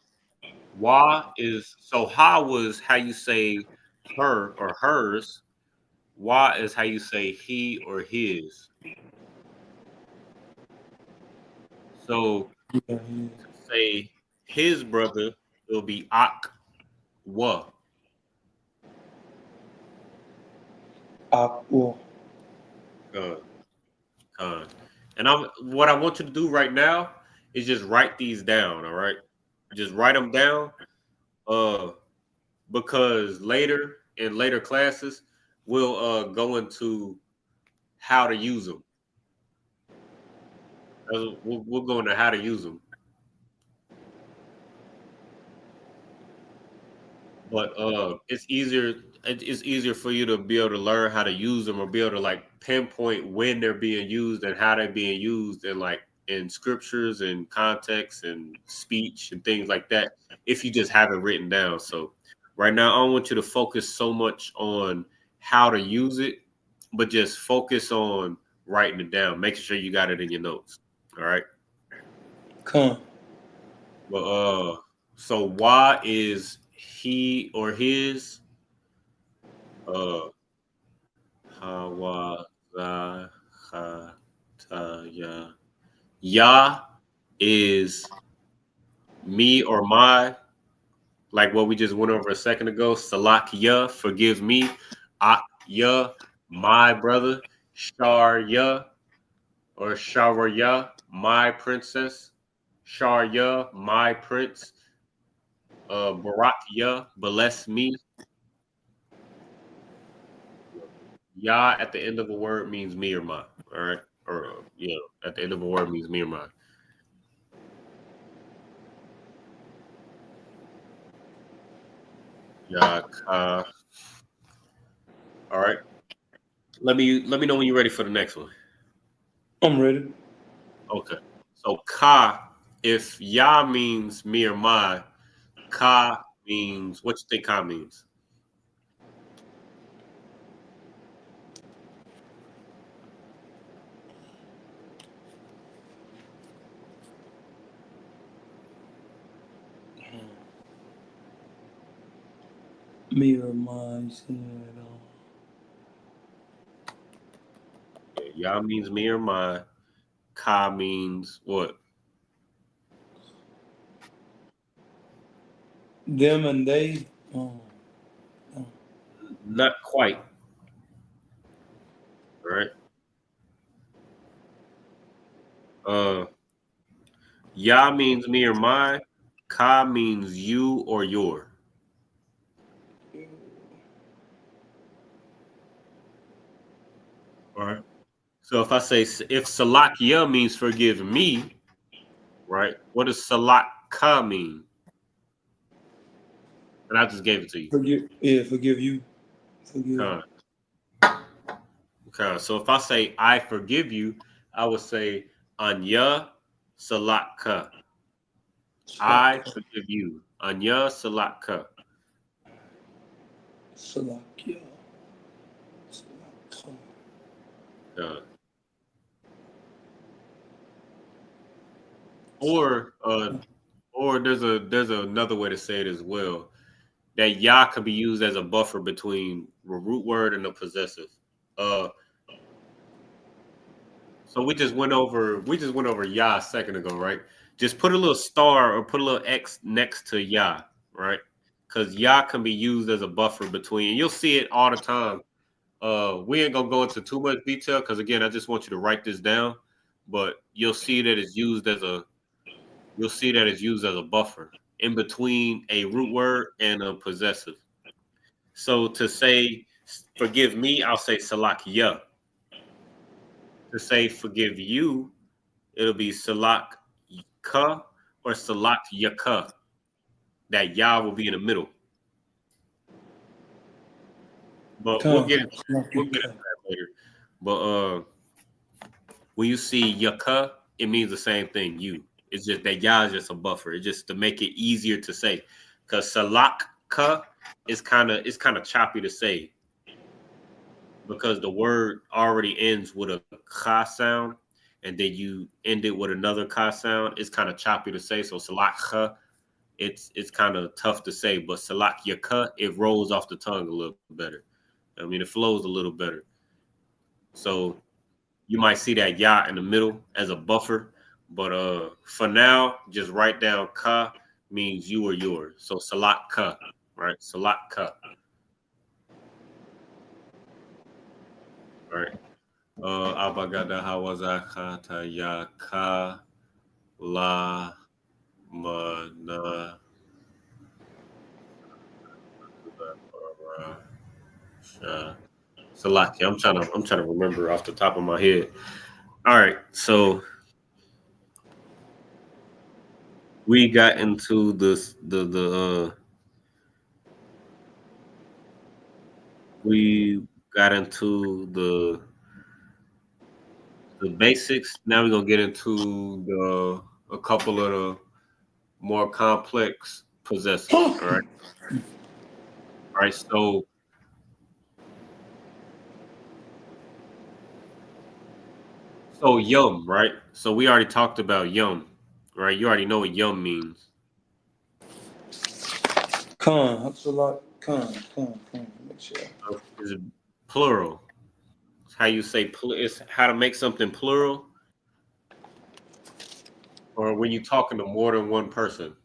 why is so? How was how you say her or hers? Why is how you say he or his? So Yeah. to say his brother, it'll be ak wa. Well, Uh, and I'm what I want you to do right now is just write these down. All right, just write them down. Uh, because later in later classes we'll go into how to use them. We'll go into how to use them. But it's easier for you to be able to learn how to use them or be able to like pinpoint when they're being used and how they're being used and like in scriptures and context and speech and things like that if you just have it written down. So right now I don't want you to focus so much on how to use it, but just focus on writing it down, making sure you got it in your notes. All right. come. Well, so why is he or his? Uh, Hawa za ha ta ya. Ya is me or my, like what we just went over a second ago. Salak ya, forgive me. Ak ya, my brother. Shar ya or Shara ya, my princess. Shar ya, my prince. Barak ya, bless me. Ya at the end of a word means me or mine. All right. Or at the end of a word means me or mine. Ya ka. All right. Let me know when you're ready for the next one. I'm ready. Okay. So ka, if ya means me or my, ka means what you think ka means? Mirror mind. Ya means me or my. Ka means what? Them and they. Oh. Not quite. Right. Ya means me or my. Ka means you or your. All right. So if I say if Salakia means forgive me, right? What does Salaka mean? And I just gave it to you. Forgive you. Forgive. Con. Con. So if I say I forgive you, I would say Anya Salaka. I forgive you. Anya Salaka. Salakia. Salaka. Con. Or there's another way to say it as well. That ya can be used as a buffer between the root word and the possessive. Uh, so we just went over ya a second ago, right? Just put a little star or put a little X next to ya, right? Because ya can be used as a buffer between. You'll see it all the time. We ain't gonna go into too much detail because again, I just want you to write this down. But you'll see that it's used as a buffer in between a root word and a possessive. So to say forgive me, I'll say salakia. To say forgive you, it'll be salak ka or salak yaka. That ya will be in the middle. But we'll get into that later. But when you see yaka, it means the same thing. You. It's just that ya is just a buffer. It's just to make it easier to say. Because salak ka is kind of choppy to say because the word already ends with a ka sound, and then you end it with another ka sound. It's kind of choppy to say. So salak ka, it's kind of tough to say. But salak yaka, it rolls off the tongue a little better. I mean, it flows a little better. So you might see that ya in the middle as a buffer. But for now, just write down ka means you or yours. So salak ka, right? Salak ka. All right. Abagada hawazakata yaka la mana Salaki. I'm trying to remember off the top of my head. All right, so we got into this we got into the basics. Now we're gonna get into a couple of the more complex possessives. All right. All right. So yum, right? So we already talked about yum, right? You already know what yum means. Con. Make sure. Is it plural? It's how you say it's how to make something plural, or when you're talking to more than one person.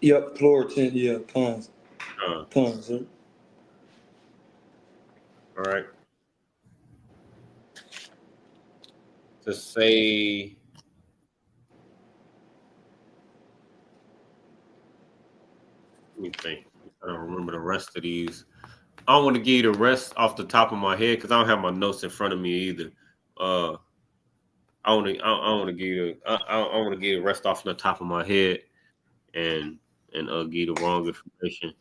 Yep, plural ten. Yeah, cons. Uh, Sir. all right. To say, let me think. I don't remember the rest of these. I don't want to give you the rest off the top of my head because I don't have my notes in front of me either. Uh, I want to give you I want to give you the rest off the top of my head and give you the wrong information.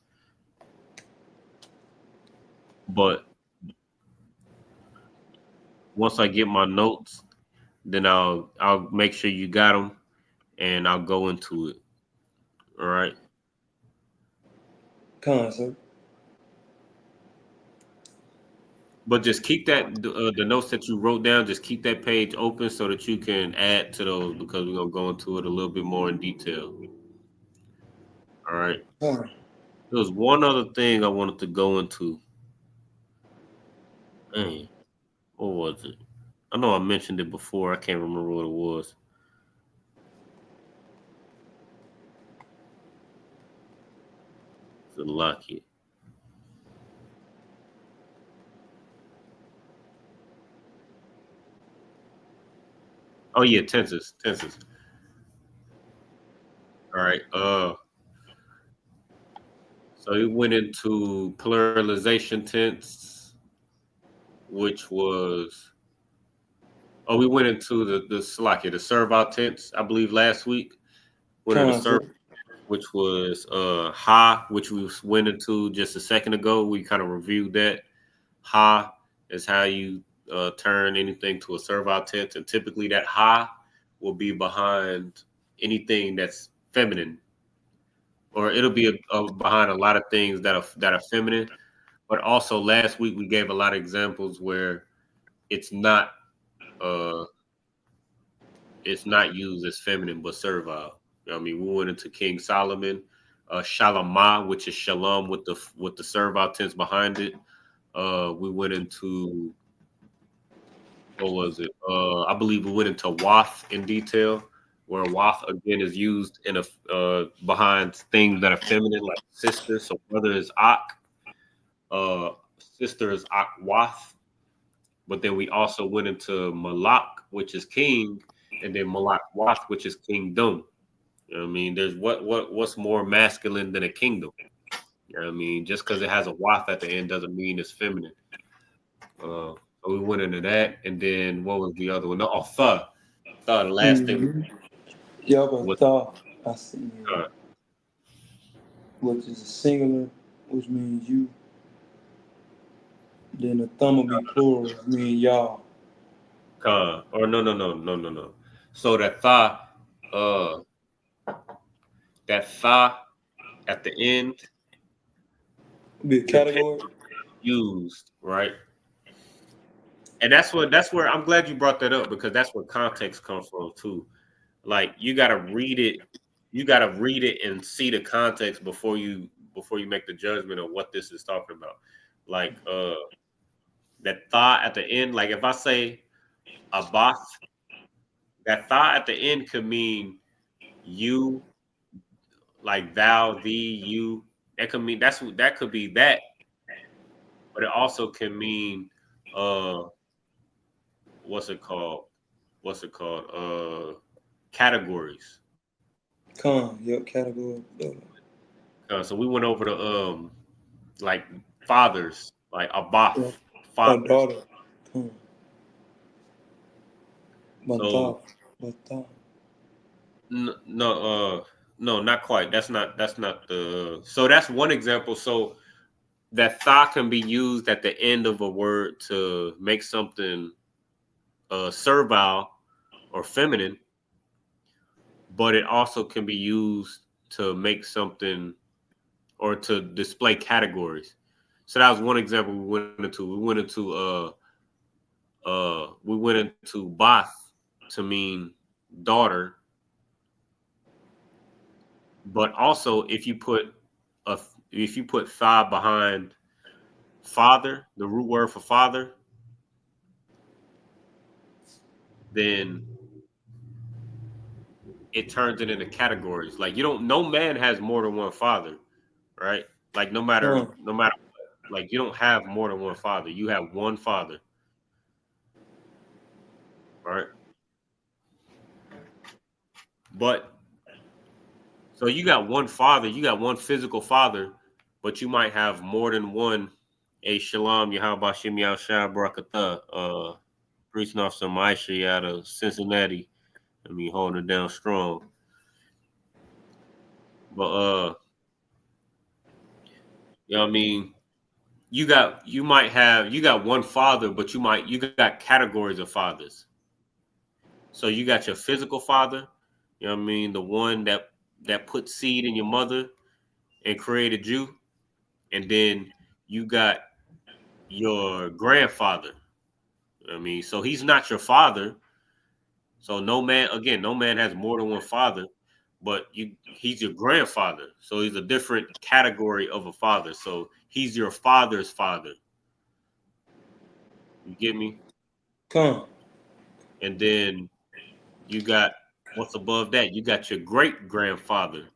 But once I get my notes, then I'll make sure you got them, and I'll go into it. All right. Con, sir. But just keep that the notes that you wrote down. Just keep that page open so that you can add to those because we're gonna go into it a little bit more in detail. All right. Con. There was one other thing I wanted to go into. Man, what was it? I know I mentioned it before. I can't remember what it was. It's a lucky. Oh yeah, tenses, tenses. All right. So we went into pluralization tense, which was we went into the Slovakia, the servile tense, I believe last week. Went into serv, Concept. which was ha, which we went into just a second ago. We kind of reviewed that. Ha is how you turn anything to a servile tense, and typically that ha will be behind anything that's feminine, or it'll be behind a lot of things that are feminine. But also last week we gave a lot of examples where it's not uh it's not used as feminine but servile. You know what I mean, we went into King Solomon, Shalamah, which is shalom with the servile tense behind it. We went into what was it? I believe we went into Wath in detail, where Wath again is used in a behind things that are feminine, like sister. So brother is Ak, uh, sister is Ak Wath. But then we also went into Malak, which is king, and then Malak Wath, which is kingdom. You know what I mean? There's what's more masculine than a kingdom? You know what I mean? Just because it has a Wath at the end doesn't mean it's feminine. So we went into that, and then what was the other one? No, Tha. Tha. The last thing Mm-hmm. Yeah, was but thought I see uh, which is a singular, which means you. Then the thumb will be plural, which means y'all. or no. So uh, that Tha at the end Be a depends category. used, right? And that's where I'm glad you brought that up because that's where context comes from too. Like you gotta read it and see the context before you make the judgment of what this is talking about. Like that thought at the end, like if I say abath, that thought at the end could mean you, like thou, thee, you. That could mean that could be that, but it also can mean uh what's it called? What's it called? Categories. Yep, category. So we went over the like fathers, like Yeah. abath, A fathers. daughter. Con. So Bantaf. Bantaf. no, no, not quite. That's not the. So that's one example. So that tha can be used at the end of a word to make something servile or feminine, but it also can be used to make something or to display categories. So that was one example we went into. We went into bath to mean daughter, but also a if you put tha behind father, the root word for father, then it turns it into categories. Like you don't no man has more than one father, right? Like Con. no matter what, like you don't have more than one father. You have one father, right? But so you got one father, you got one physical father, but you might have more than one. A Shalom Yahweh Shem Yahshua Barakatah, preaching off some Aisha out of Cincinnati. I mean, holding it down strong. But you know what I mean? You got one father, but you got categories of fathers. So you got your physical father, you know what I mean, the one that put seed in your mother and created you, and then you got your grandfather. You know what I mean, so he's not your father. So no man has more than one father, but he's your grandfather. So he's a different category of a father. So he's your father's father. You get me? Come. And then you got what's above that? You got your great grandfather.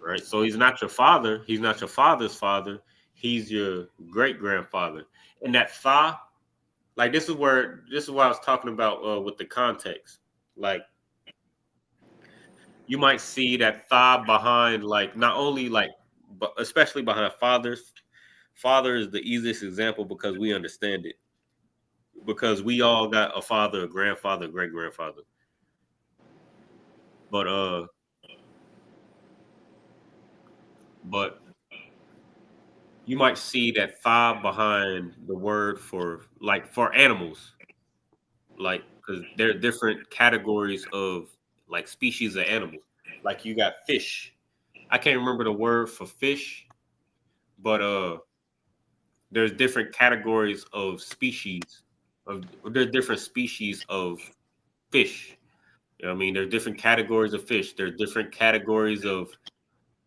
Right? So he's not your father, he's not your father's father, he's your great grandfather. And that fa, like this is what I was talking about with the context. Like you might see that fa behind, like not only like but especially behind fathers. Father is the easiest example because we understand it. Because we all got a father, a grandfather, a great grandfather. But but you might see that fa behind the word for like for animals, like because there are different categories of like species of animals. Like you got fish. I can't remember the word for fish, but there's different categories of species there's different species of fish. You know what I mean? There's different categories of fish. There's different categories of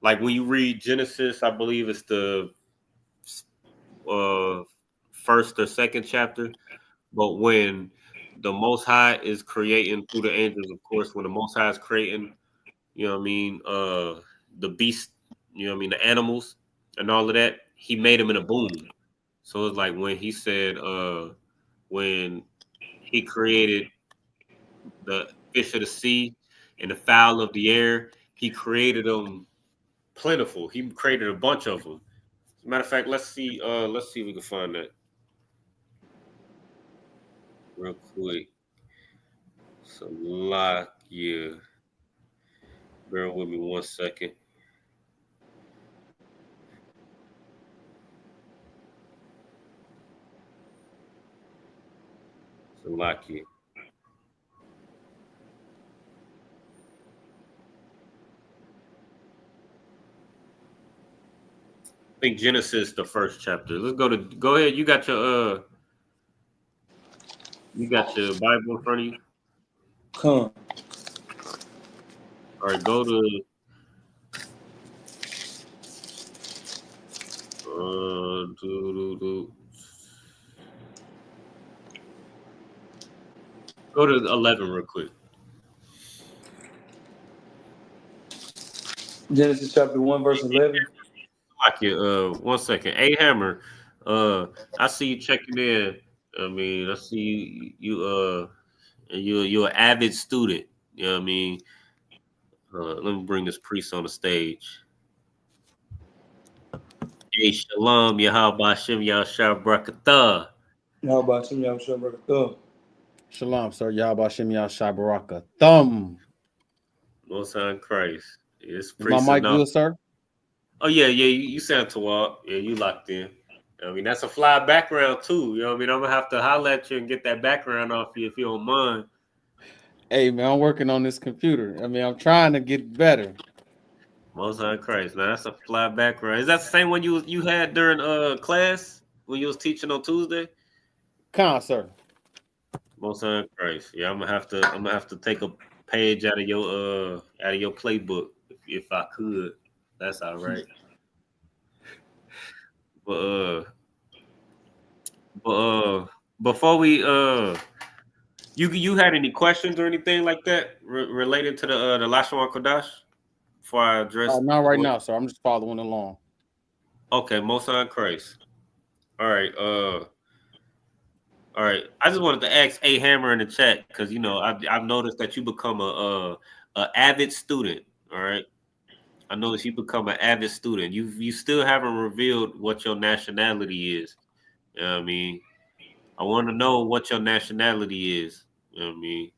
like when you read Genesis, I believe it's the uh first or second chapter. But when the Most High is creating through the angels, of course, when the Most High is creating, you know what I mean, the beast, you know what I mean, the animals and all of that, he made them in a boom. So it's like when he said, when he created the fish of the sea and the fowl of the air, he created them plentiful. He created a bunch of them. As a matter of fact, let's see if we can find that real quick. So lock, yeah. Bear with me 1 second. Salakia. I think Genesis the first chapter. Let's go ahead. You got your Bible in front of you. Come. All right, go to go to 11 real quick. Genesis chapter 1, verse 11. Salakia, 1 second. A Hammer, I see you checking in. I mean, I see you're an avid student. You know what I mean? Let me bring this priest on the stage. Hey, shalom, Yahweh Hashem, Yahshua Barakatah. How about you? I'm sure, brother. Come. Shalom, sir. Yahweh Shem Yahshai Baraka. Thumb. Most High in Christ. It's Is my priest mic enough. good, sir? Oh yeah, you sound to walk. Yeah, you locked in. I mean, that's a fly background too. You know what I mean? I'm gonna have to holler at you and get that background off you if you don't mind. Hey, man, I'm working on this computer. I mean, I'm trying to get better. Most High in Christ. Now that's a fly background. Is that the same one you had during class when you was teaching on Tuesday? Sir. Most High in Christ. Yeah, I'm gonna have to take a page out of your playbook if I could. That's all right. But before we you had any questions or anything like that related to the Lashawan Qadash before I address? Not right now, sir. I'm just following along. Okay, Most High in Christ. All right, all right. I just wanted to ask A Hammer in the chat because I've noticed that you become a avid student. All right, I noticed you become an avid student. You still haven't revealed what your nationality is. You know what I mean? I want to know what your nationality is. You know what I mean?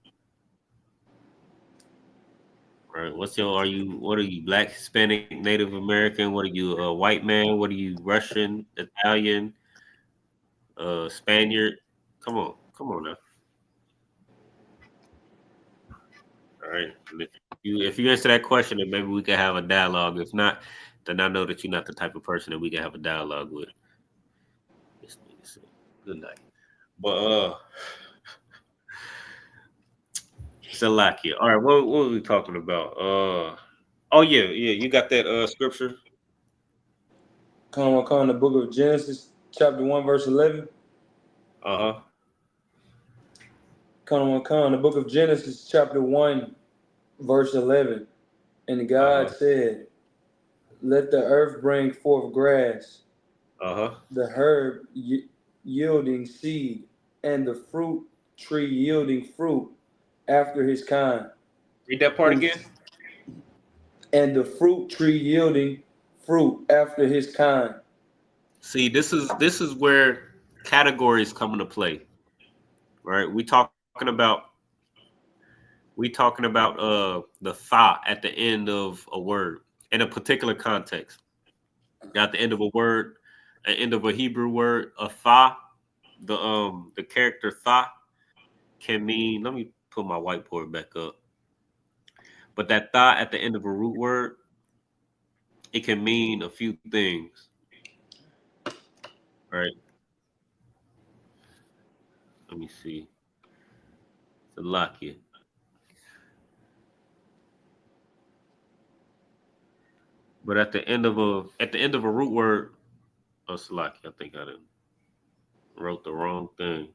Right. What are you, Black, Hispanic, Native American? What are you, a white man? What are you, Russian, Italian, Spaniard? Come on now. All right. And if you answer that question, then maybe we can have a dialogue. If not, then I know that you're not the type of person that we can have a dialogue with. Good night. But Salakia. All right, what were we talking about? Oh yeah, you got that scripture? Come the book of Genesis, chapter 1, verse 11. Uh-huh. Come the book of Genesis, chapter 1, verse 11. And God Uh-huh. said, let the earth bring forth grass, Uh-huh. the herb yielding seed, and the fruit tree yielding fruit after his kind. Read that part again. And the fruit tree yielding fruit after his kind. See, this is where categories come into play. Right? We talking about the thought at the end of a word in a particular context. At the end of a word, at the end of a Hebrew word, a tha, the character tha can mean, let me put my whiteboard back up. But that tha at the end of a root word, it can mean a few things. Right? Let me see. Salakia. But at the end of a root word, oh Salakia, I think I done wrote the wrong thing.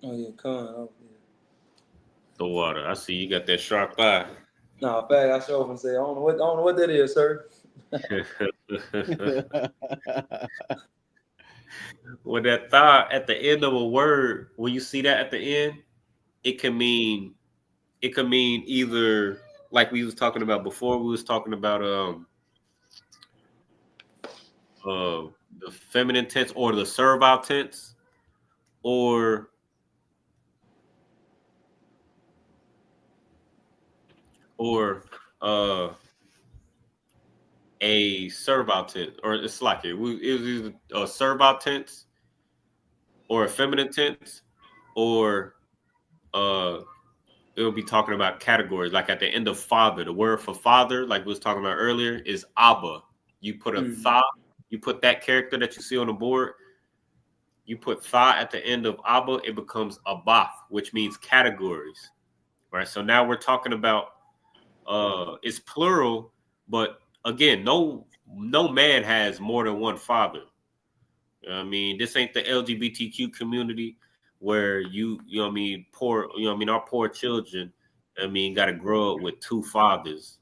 Oh yeah, oh yeah. The water. I see you got that sharp eye. No, fact, I show up and say, I don't know what that is, sir. When that thought at the end of a word, when you see that at the end, it can mean either, like we was talking about before. We was talking about the feminine tense or the servile tense, or or uh a servile tense, or it's like it was either a servile tense or a feminine tense, or uh it'll be talking about categories. Like at the end of father, the word for father, like we was talking about earlier, is Abba. You put a tha, you put that character that you see on the board, you put tha at the end of Abba, it becomes Abath, which means categories. Right. So now we're talking about it's plural, but again, no man has more than one father. I mean, this ain't the LGBTQ community where you know what I mean, poor, you know what I mean, our poor children, I mean, got to grow up with two fathers,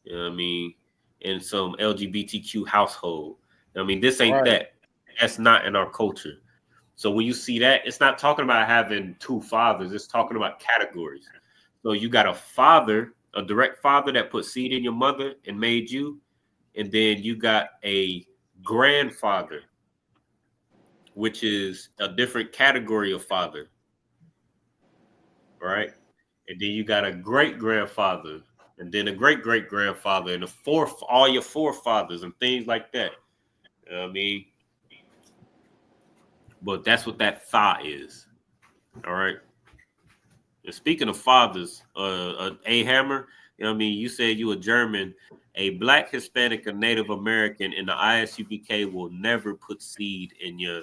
you know what I mean, in some LGBTQ household. I mean, this ain't Right. that. That's not in our culture. So when you see that, it's not talking about having two fathers. It's talking about categories. So you got a father, a direct father that put seed in your mother and made you, and then you got a grandfather, which is a different category of father, right? And then you got a great grandfather, and then a great great grandfather, and all your forefathers, and things like that. You know what I mean, but that's what that thought is. All right. And speaking of fathers, A Hammer, you know what I mean, you said you a German. A Black, Hispanic, or Native American in the ISUPK will never put seed in your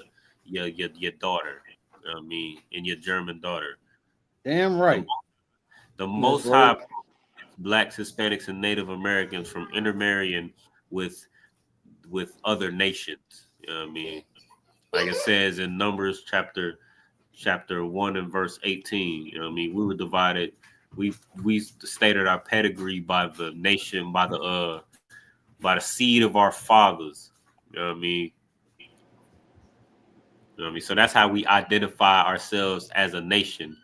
daughter. You know what I mean, in your German daughter. Damn The, right. the That's Most right. High Blacks, Hispanics, and Native Americans from intermarrying with other nations. You know what I mean? Like it says in Numbers chapter 1 and verse 18. You know what I mean? We were divided. We stated our pedigree by the nation, by the seed of our fathers. You know what I mean? You know what I mean? So that's how we identify ourselves as a nation.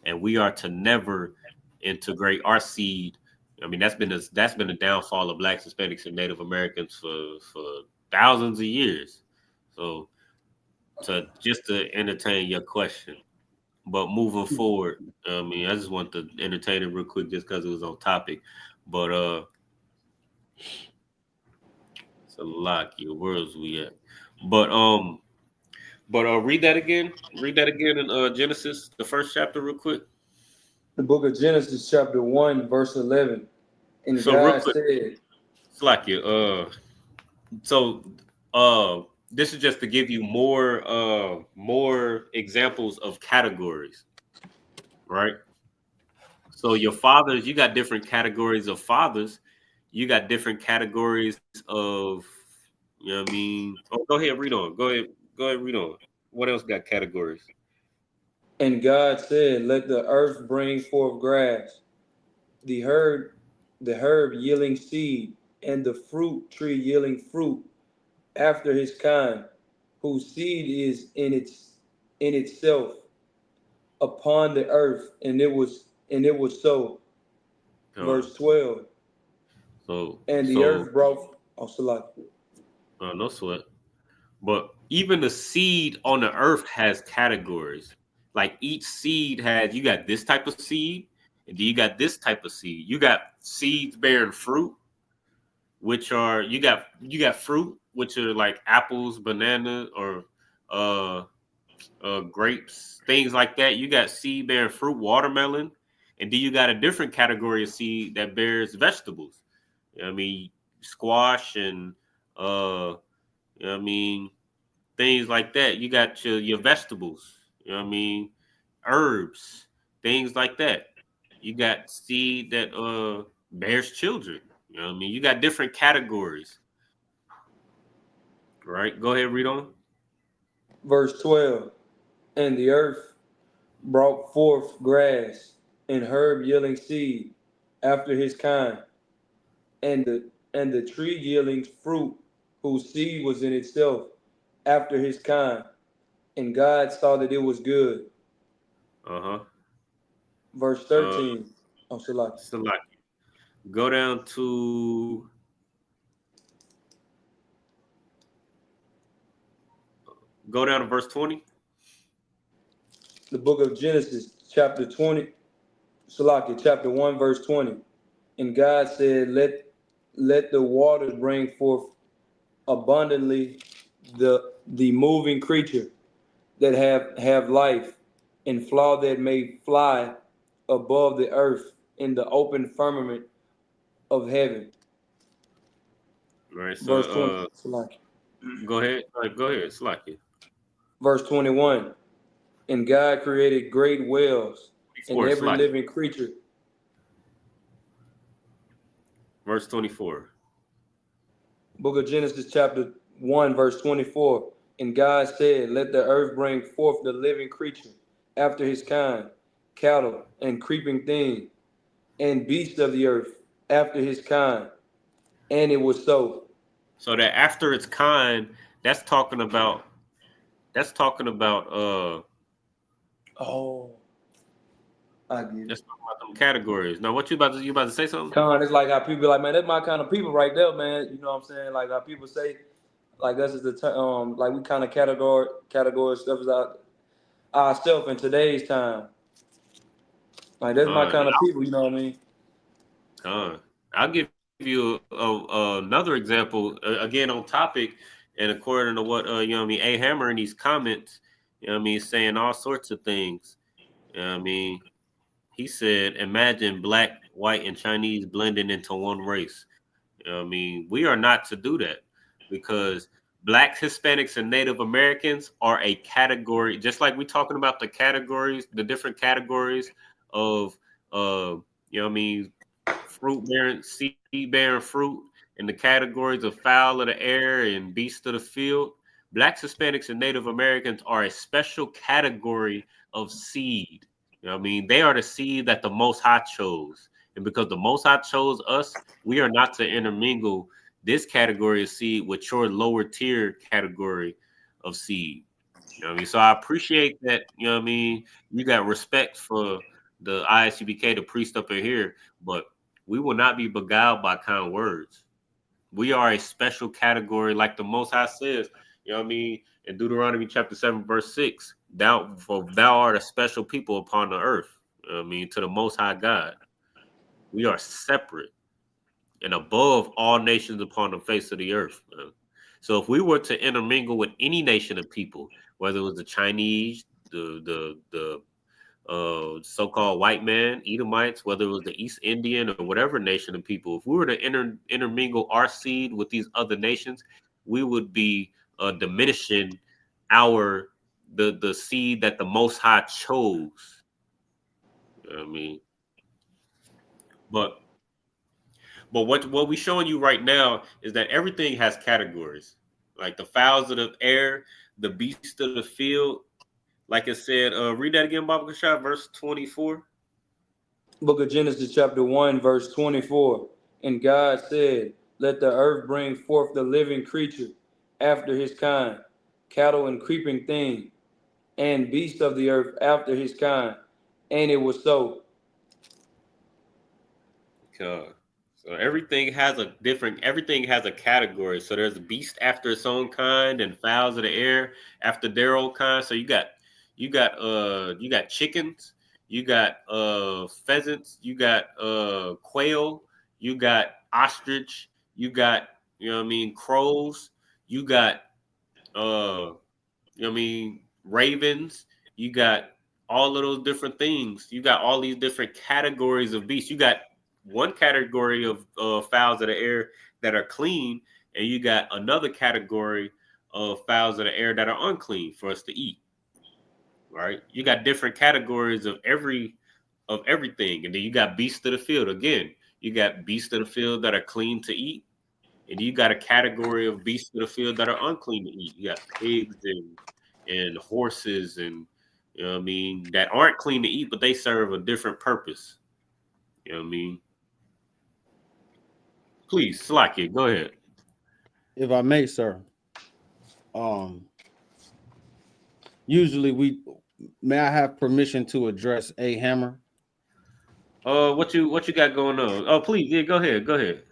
And we are to never integrate our seed. I mean, that's been the downfall of Blacks, Hispanics, and Native Americans for thousands of years. So to entertain your question. But moving forward, I mean, I just want to entertain it real quick just because it was on topic. But it's a lot. Where is we at? But read that again. Read that again in Genesis, the first chapter, real quick. The book of Genesis, chapter 1, verse 11. And So real God quick, said, Slack you. So this is just to give you more examples of categories, right? So your fathers, you got different categories of fathers. You got different categories of, you know what I mean? Oh, go ahead, read on. Go ahead, read on. What else got categories? And God said, "Let the earth bring forth grass, the herb, the herb yielding seed, and the fruit tree yielding fruit after his kind, whose seed is in itself upon the earth." And it was so. Uh, Verse 12. so And the so earth brought, oh, Salaki. no sweat. But even the seed on the earth has categories. Like each seed has, you got this type of seed, and then you got this type of seed. You got seeds bearing fruit, which are you got fruit, which are like apples, bananas, or uh grapes, things like that. You got seed bearing fruit, watermelon, and then you got a different category of seed that bears vegetables. I mean, squash and I mean things like that. You got your vegetables. You know what I mean? Herbs, things like that. You got seed that bears children. You know what I mean? You got different categories, right? Go ahead, read on. Verse 12. And the earth brought forth grass and herb yielding seed after his kind, and the tree yielding fruit whose seed was in itself after his kind. And God saw that it was good. Uh-huh. Verse Uh 13. Oh, Salaki. select. Go down to verse 20. The book of Genesis, chapter 20, Salaki, chapter 1, verse 20. And God said, let the waters bring forth abundantly the moving creature that have life, and flower that may fly above the earth in the open firmament of heaven. All right, so Verse 20. Salaki. go ahead. Go ahead, select it. Verse 21. And God created great whales and 24, every select it. living creature. Verse 24. Book of Genesis, chapter 1, verse 24. And God said, let the earth bring forth the living creature after his kind, cattle and creeping thing, and beasts of the earth after his kind. And it was so. So that after its kind, that's talking about that's talking about uh Oh, I get it. that's talking about them categories. Now what you about to say something? Con, it's like how people be like, man, that's my kind of people right there, man. You know what I'm saying? Like how people say, like us is the like we kind of category stuff is ourselves in today's time. Like that's my Con, kind of people. You know what I mean? con. I'll give you another example again on topic, and according to what you know what I mean, A Hammer in these comments, you know what I mean, saying all sorts of things. You know what I mean, he said, imagine black, white, and Chinese blending into one race. You know what I mean, we are not to do that because blacks, Hispanics, and Native Americans are a category, just like we're talking about the categories, the different categories of, you know what I mean, fruit bearing, seed bearing fruit, and the categories of fowl of the air and beast of the field. Blacks, Hispanics, and Native Americans are a special category of seed. You know what I mean? They are the seed that the Most High chose. And because the Most High chose us, we are not to intermingle this category of seed with your lower tier category of seed. You know what I mean? So I appreciate that, you know what I mean? You got respect for the ISUPK, the priest up in here, but we will not be beguiled by kind words. We are a special category, like the Most High says, you know what I mean? In Deuteronomy chapter 7, verse 6, thou art a special people upon the earth. You know what I mean, to the Most High God. We are separate and above all nations upon the face of the earth. Man. So if we were to intermingle with any nation of people, whether it was the Chinese, the so-called white man, Edomites, whether it was the East Indian or whatever nation of people, if we were to intermingle our seed with these other nations, we would be diminishing the seed that the Most High chose. You know what I mean, but what we showing you right now is that everything has categories, like the fowls of the air, the beasts of the field. Like it said, read that again, Baba Kashaf, verse 24. Book of Genesis, chapter 1, verse 24. And God said, let the earth bring forth the living creature after his kind, cattle and creeping thing, and beasts of the earth after his kind. And it was so. So everything has everything has a category. So there's a beast after its own kind and fowls of the air after their own kind. So you got chickens, you got pheasants, you got quail, you got ostrich, you got, you know what I mean, crows, you got you know what I mean, ravens, you got all of those different things. You got all these different categories of beasts. You got one category of fowls of the air that are clean, and you got another category of fowls of the air that are unclean for us to eat. Right? You got different categories of everything, and then you got beasts of the field. Again, you got beasts of the field that are clean to eat, and you got a category of beasts of the field that are unclean to eat. You got pigs and horses, and you know what I mean, that aren't clean to eat, but they serve a different purpose. You know what I mean? Please, Slacky, go ahead. If I may, sir. Usually may I have permission to address A Hammer? What you got going on? Oh, please, yeah, go ahead.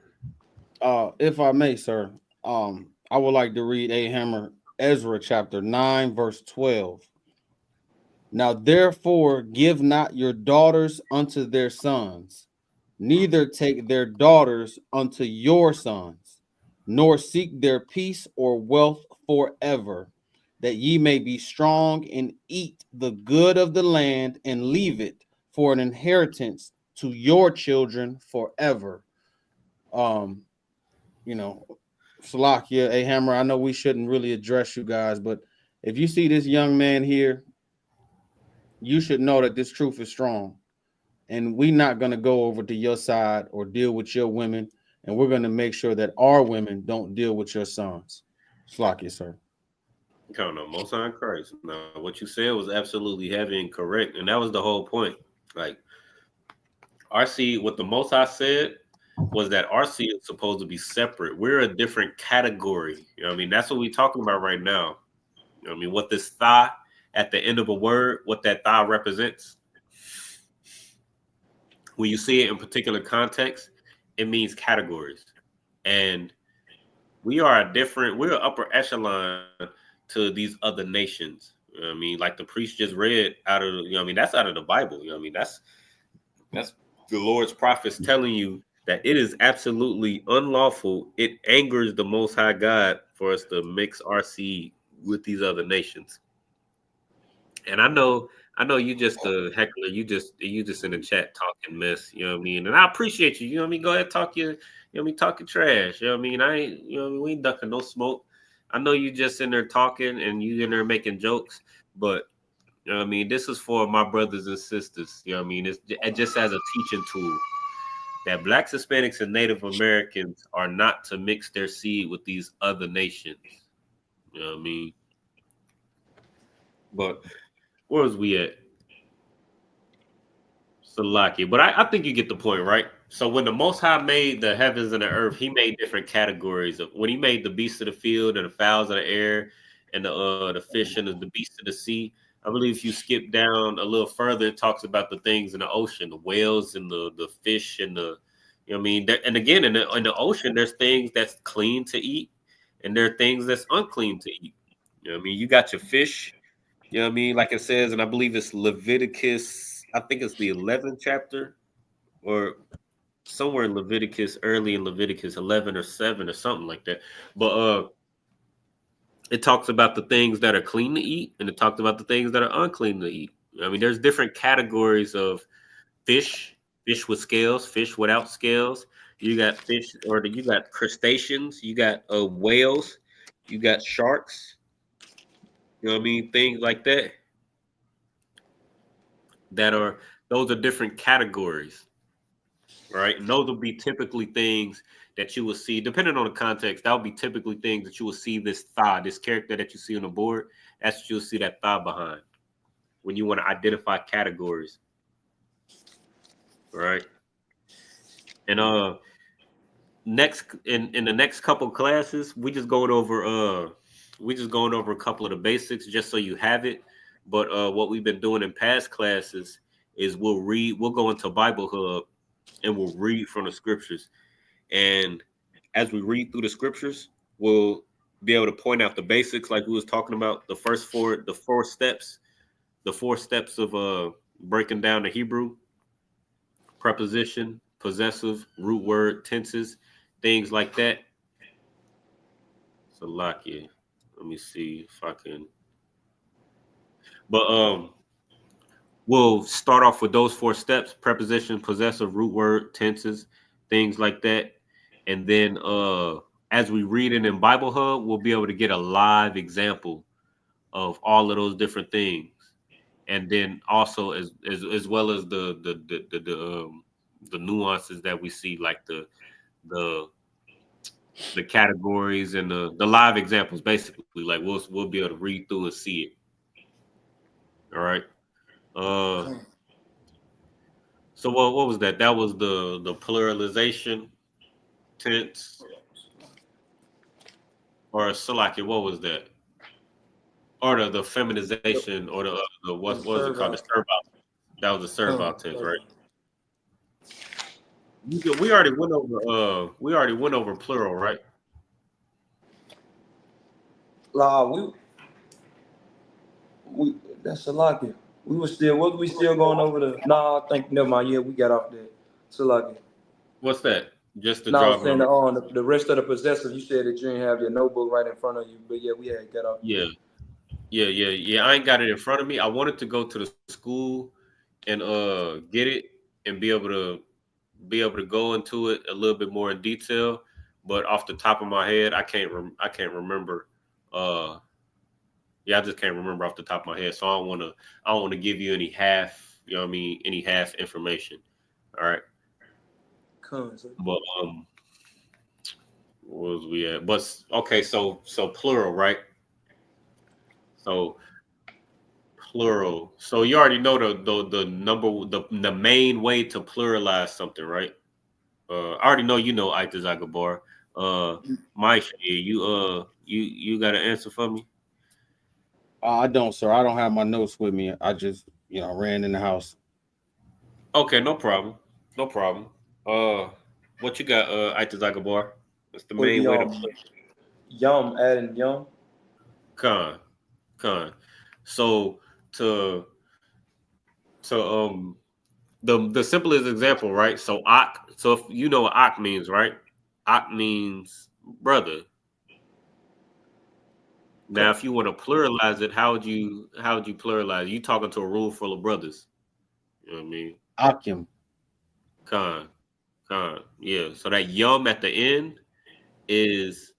If I may, sir. I would like to read A Hammer Ezra chapter 9, verse 12. Now therefore give not your daughters unto their sons, neither take their daughters unto your sons, nor seek their peace or wealth forever, that ye may be strong and eat the good of the land and leave it for an inheritance to your children forever. You know, Salakia, A Hammer, I know we shouldn't really address you guys, but if you see this young man here, you should know that this truth is strong. And we're not going to go over to your side or deal with your women. And we're going to make sure that our women don't deal with your sons. Slakia, sir. Come on, Most High Christ. No, what you said was absolutely heavy and correct. And that was the whole point. Like, RC, what the Most High said was that RC is supposed to be separate. We're a different category. You know what I mean? That's what we're talking about right now. You know what I mean? What this thigh at the end of a word, what that thigh represents. When you see it in particular context, it means categories. And we're upper echelon to these other nations. You know what I mean? Like the priest just read out of, you know what I mean? That's out of the Bible. You know what I mean? That's the Lord's prophets telling you that it is absolutely unlawful. It angers the Most High God for us to mix our seed with these other nations. And I know you just a heckler. You just in the chat talking mess. You know what I mean? And I appreciate you. You know what I mean? Go ahead, talk your, you know what I mean, talking trash. You know what I mean? I ain't, you know, we ain't ducking no smoke. I know you just in there talking and you in there making jokes, but you know what I mean? This is for my brothers and sisters. You know what I mean? It's just as a teaching tool that Blacks, Hispanics, and Native Americans are not to mix their seed with these other nations. You know what I mean? But where was we at? Salaki. But I think you get the point, right? So when the Most High made the heavens and the earth, he made different categories. When he made the beasts of the field and the fowls of the air and the fish and the beasts of the sea, I believe if you skip down a little further, it talks about the things in the ocean, the whales and the fish and the, you know what I mean? And again, in the ocean, there's things that's clean to eat and there are things that's unclean to eat. You know what I mean? You got your fish, you know what I mean? Like it says, and I believe it's Leviticus, I think it's the 11th chapter or somewhere in Leviticus, early in Leviticus 11 or 7 or something like that. But it talks about the things that are clean to eat and it talks about the things that are unclean to eat. I mean, there's different categories of fish with scales, fish without scales. You got fish, or you got crustaceans, you got whales, You got sharks. You know what I mean? Things like that. Those are different categories, right? And those will be typically things that you will see, depending on the context. That will be typically things that you will see this thigh, this character that you see on the board. That's what you'll see that thigh behind when you want to identify categories, right? And next in the next couple classes, we just going over a couple of the basics just so you have it. But what we've been doing in past classes is we'll go into Bible Hub and we'll read from the scriptures. And as we read through the scriptures, we'll be able to point out the basics like we was talking about, the four steps of breaking down the Hebrew: preposition, possessive, root word, tenses, things like that. So Salakia. Let me see if I can. But we'll start off with those 4 steps: preposition, possessive, root word, tenses, things like that. And then as we read it in Bible Hub, we'll be able to get a live example of all of those different things. And then also as well as the nuances that we see, like the categories and the live examples, basically. Like we'll be able to read through and see it. All right. So what was that? That was the pluralization tense, or Salaki. What was that? Or the feminization, or the what was it called? The servile. That was the servile tense, right? We already went over plural, right? We that's Salakia. What we still going over the I think never mind. Yeah, we got off that. Salakia. What's that? Just to No, I jog was my saying memory. the rest of the possessive, you said that you didn't have your notebook right in front of you, but yeah, we had got off. Yeah. I ain't got it in front of me. I wanted to go to the school and get it and be able to go into it a little bit more in detail, but off the top of my head, I can't remember. I just can't remember off the top of my head. So I don't want to give you any half, you know what I mean, any half information. All right. But what was we at? But okay, so plural, right? So plural. So you already know the number, the main way to pluralize something, right? I already know you know Aita Zagabar. Maisha, you got an answer for me? I don't, sir. I don't have my notes with me. I just, ran in the house. Okay, no problem. No problem. What you got, Aita Zagabar? That's the Would it main be way to play. yum, adding yum? Con. So to the simplest example, right? So ak. So if you know what ak means, right? Ak means brother. Now, if you want to pluralize it, how would you pluralize? You talking to a room full of brothers. You know what I mean? Akim. Con. Yeah. So that yum at the end is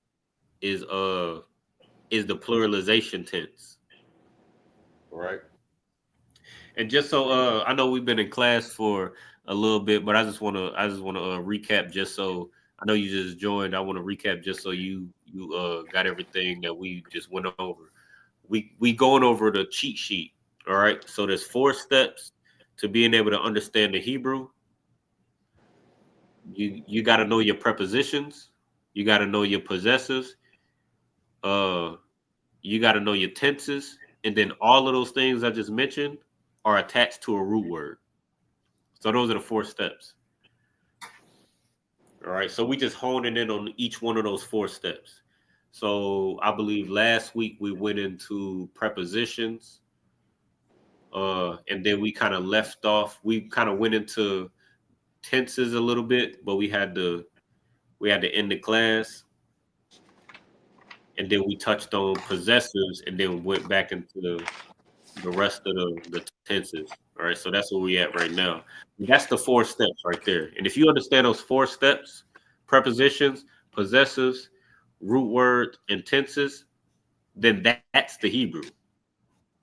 is uh is the pluralization tense. Right. And just so I know we've been in class for a little bit, but I just want to recap, just so I know you just joined. I want to recap just so you got everything that we just went over. We going over the cheat sheet. All right. So there's 4 steps to being able to understand the Hebrew. You got to know your prepositions. You got to know your possessives. You got to know your tenses, and then all of those things I just mentioned are attached to a root word. So those are the 4 steps. All right. So we just honing in on each one of those 4 steps. So I believe last week we went into prepositions. And then we kind of left off. We kind of went into tenses a little bit, but we had to end the class. And then we touched on possessives and then went back into the rest of the tenses. All right. So that's where we at right now. That's the 4 steps right there. And if you understand those 4 steps: prepositions, possessives, root word and tenses, then that's the Hebrew.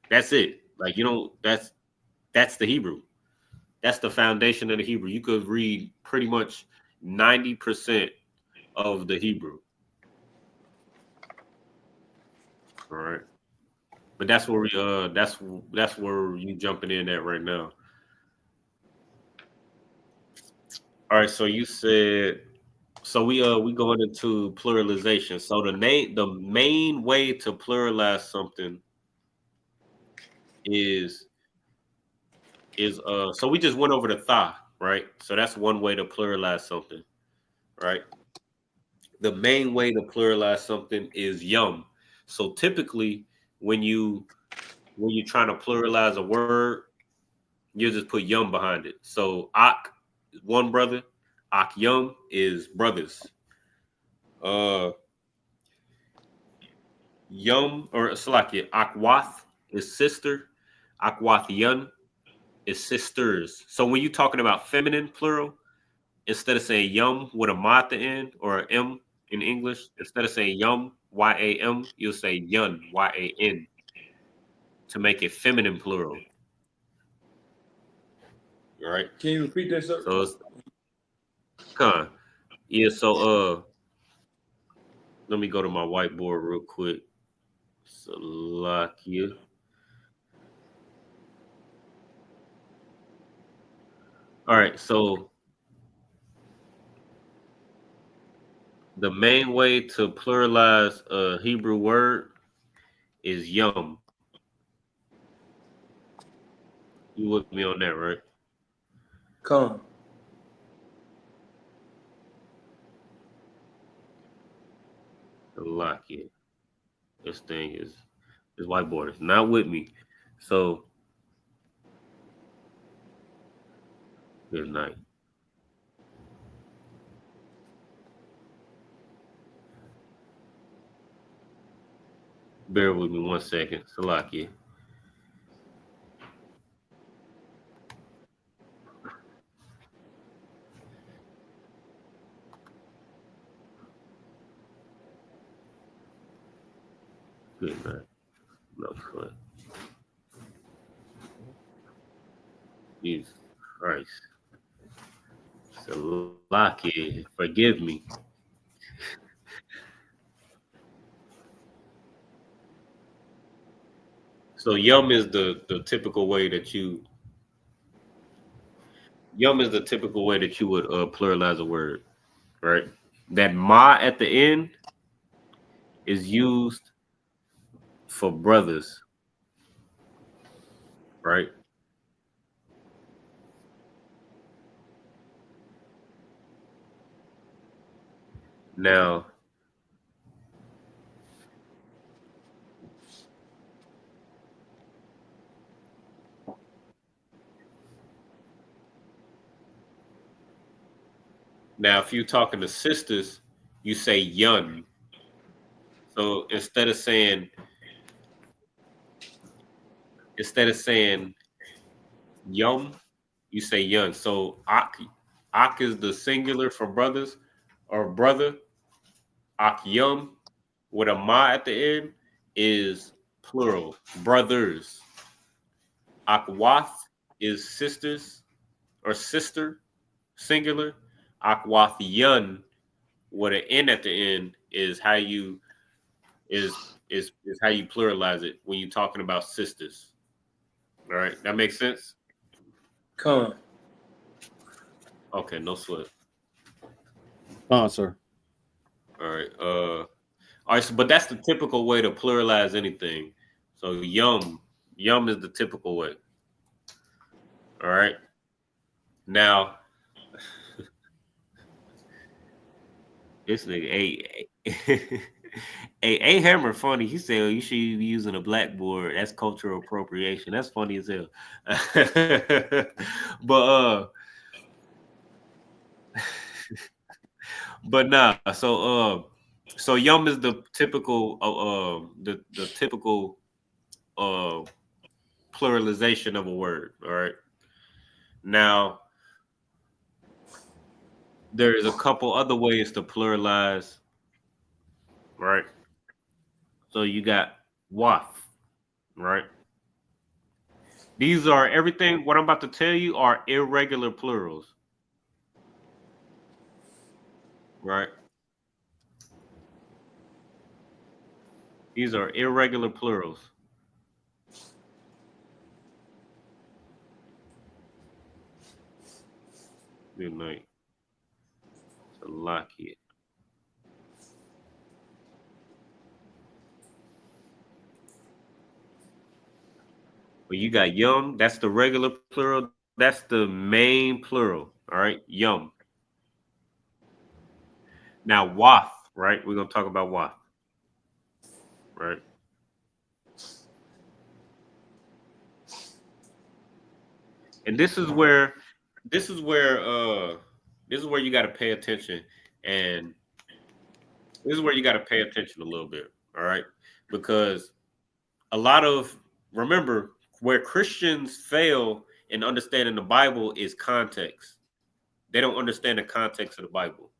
That's it. Like you don't. That's the Hebrew. That's the foundation of the Hebrew. You could read pretty much 90% of the Hebrew. All right. But that's where we that's where you jumping in at right now. All right, so you said so we going into pluralization. So the main way to pluralize something is so we just went over the tha, right? So that's one way to pluralize something, right? The main way to pluralize something is yum. So typically when you're trying to pluralize a word, you just put yum behind it. So ak is one brother, ak yum is brothers. Uh Yum or Salakia, akwath is sister, akwath yun is sisters. So when you're talking about feminine plural, instead of saying yum with a ma at the end or a m in English, instead of saying yum, Y-A-M, you'll say yun, Y-A-N, to make it feminine plural. All right. Can you repeat that, sir? So it's yeah, so let me go to my whiteboard real quick. Salakia. All right, so the main way to pluralize a Hebrew word is yum. You with me on that, right? Come. Salakia. This thing is this whiteboard is not with me. So good night. Bear with me 1 second. Salakia. Good night. No fun. Jesus Christ. Salakia. Forgive me. So yum is the typical way that you would pluralize a word, right? That ma at the end is used for brothers, right? Now, if you're talking to sisters, you say yun. So instead of saying yum, you say yun. So ak is the singular for brothers or brother. Ak yum with a ma at the end is plural, brothers. Akwath is sisters or sister, singular. Akwath yun with an n at the end is how you is how you pluralize it when you're talking about sisters. All right, that makes sense. Come. Okay, no sweat. Sir. All right. All right. So, but that's the typical way to pluralize anything. So yum is the typical way. All right. Now, this nigga a hammer funny. He said, "Oh, you should be using a blackboard. That's cultural appropriation. That's funny as hell." but but nah. So yum is the typical the typical uh pluralization of a word. All right. Now there is a couple other ways to pluralize right? So you got waf, right? These are everything. What I'm about to tell you are irregular plurals, right? These are irregular plurals. Good night. So lock it. Well, you got yum. That's the regular plural. That's the main plural. All right, yum. Now waf, right? We're gonna talk about waf, right? And this is where this is where you got to pay attention, and this is where you got to pay attention a little bit. All right, because a lot of remember where Christians fail in understanding the Bible is context. They don't understand the context of the Bible.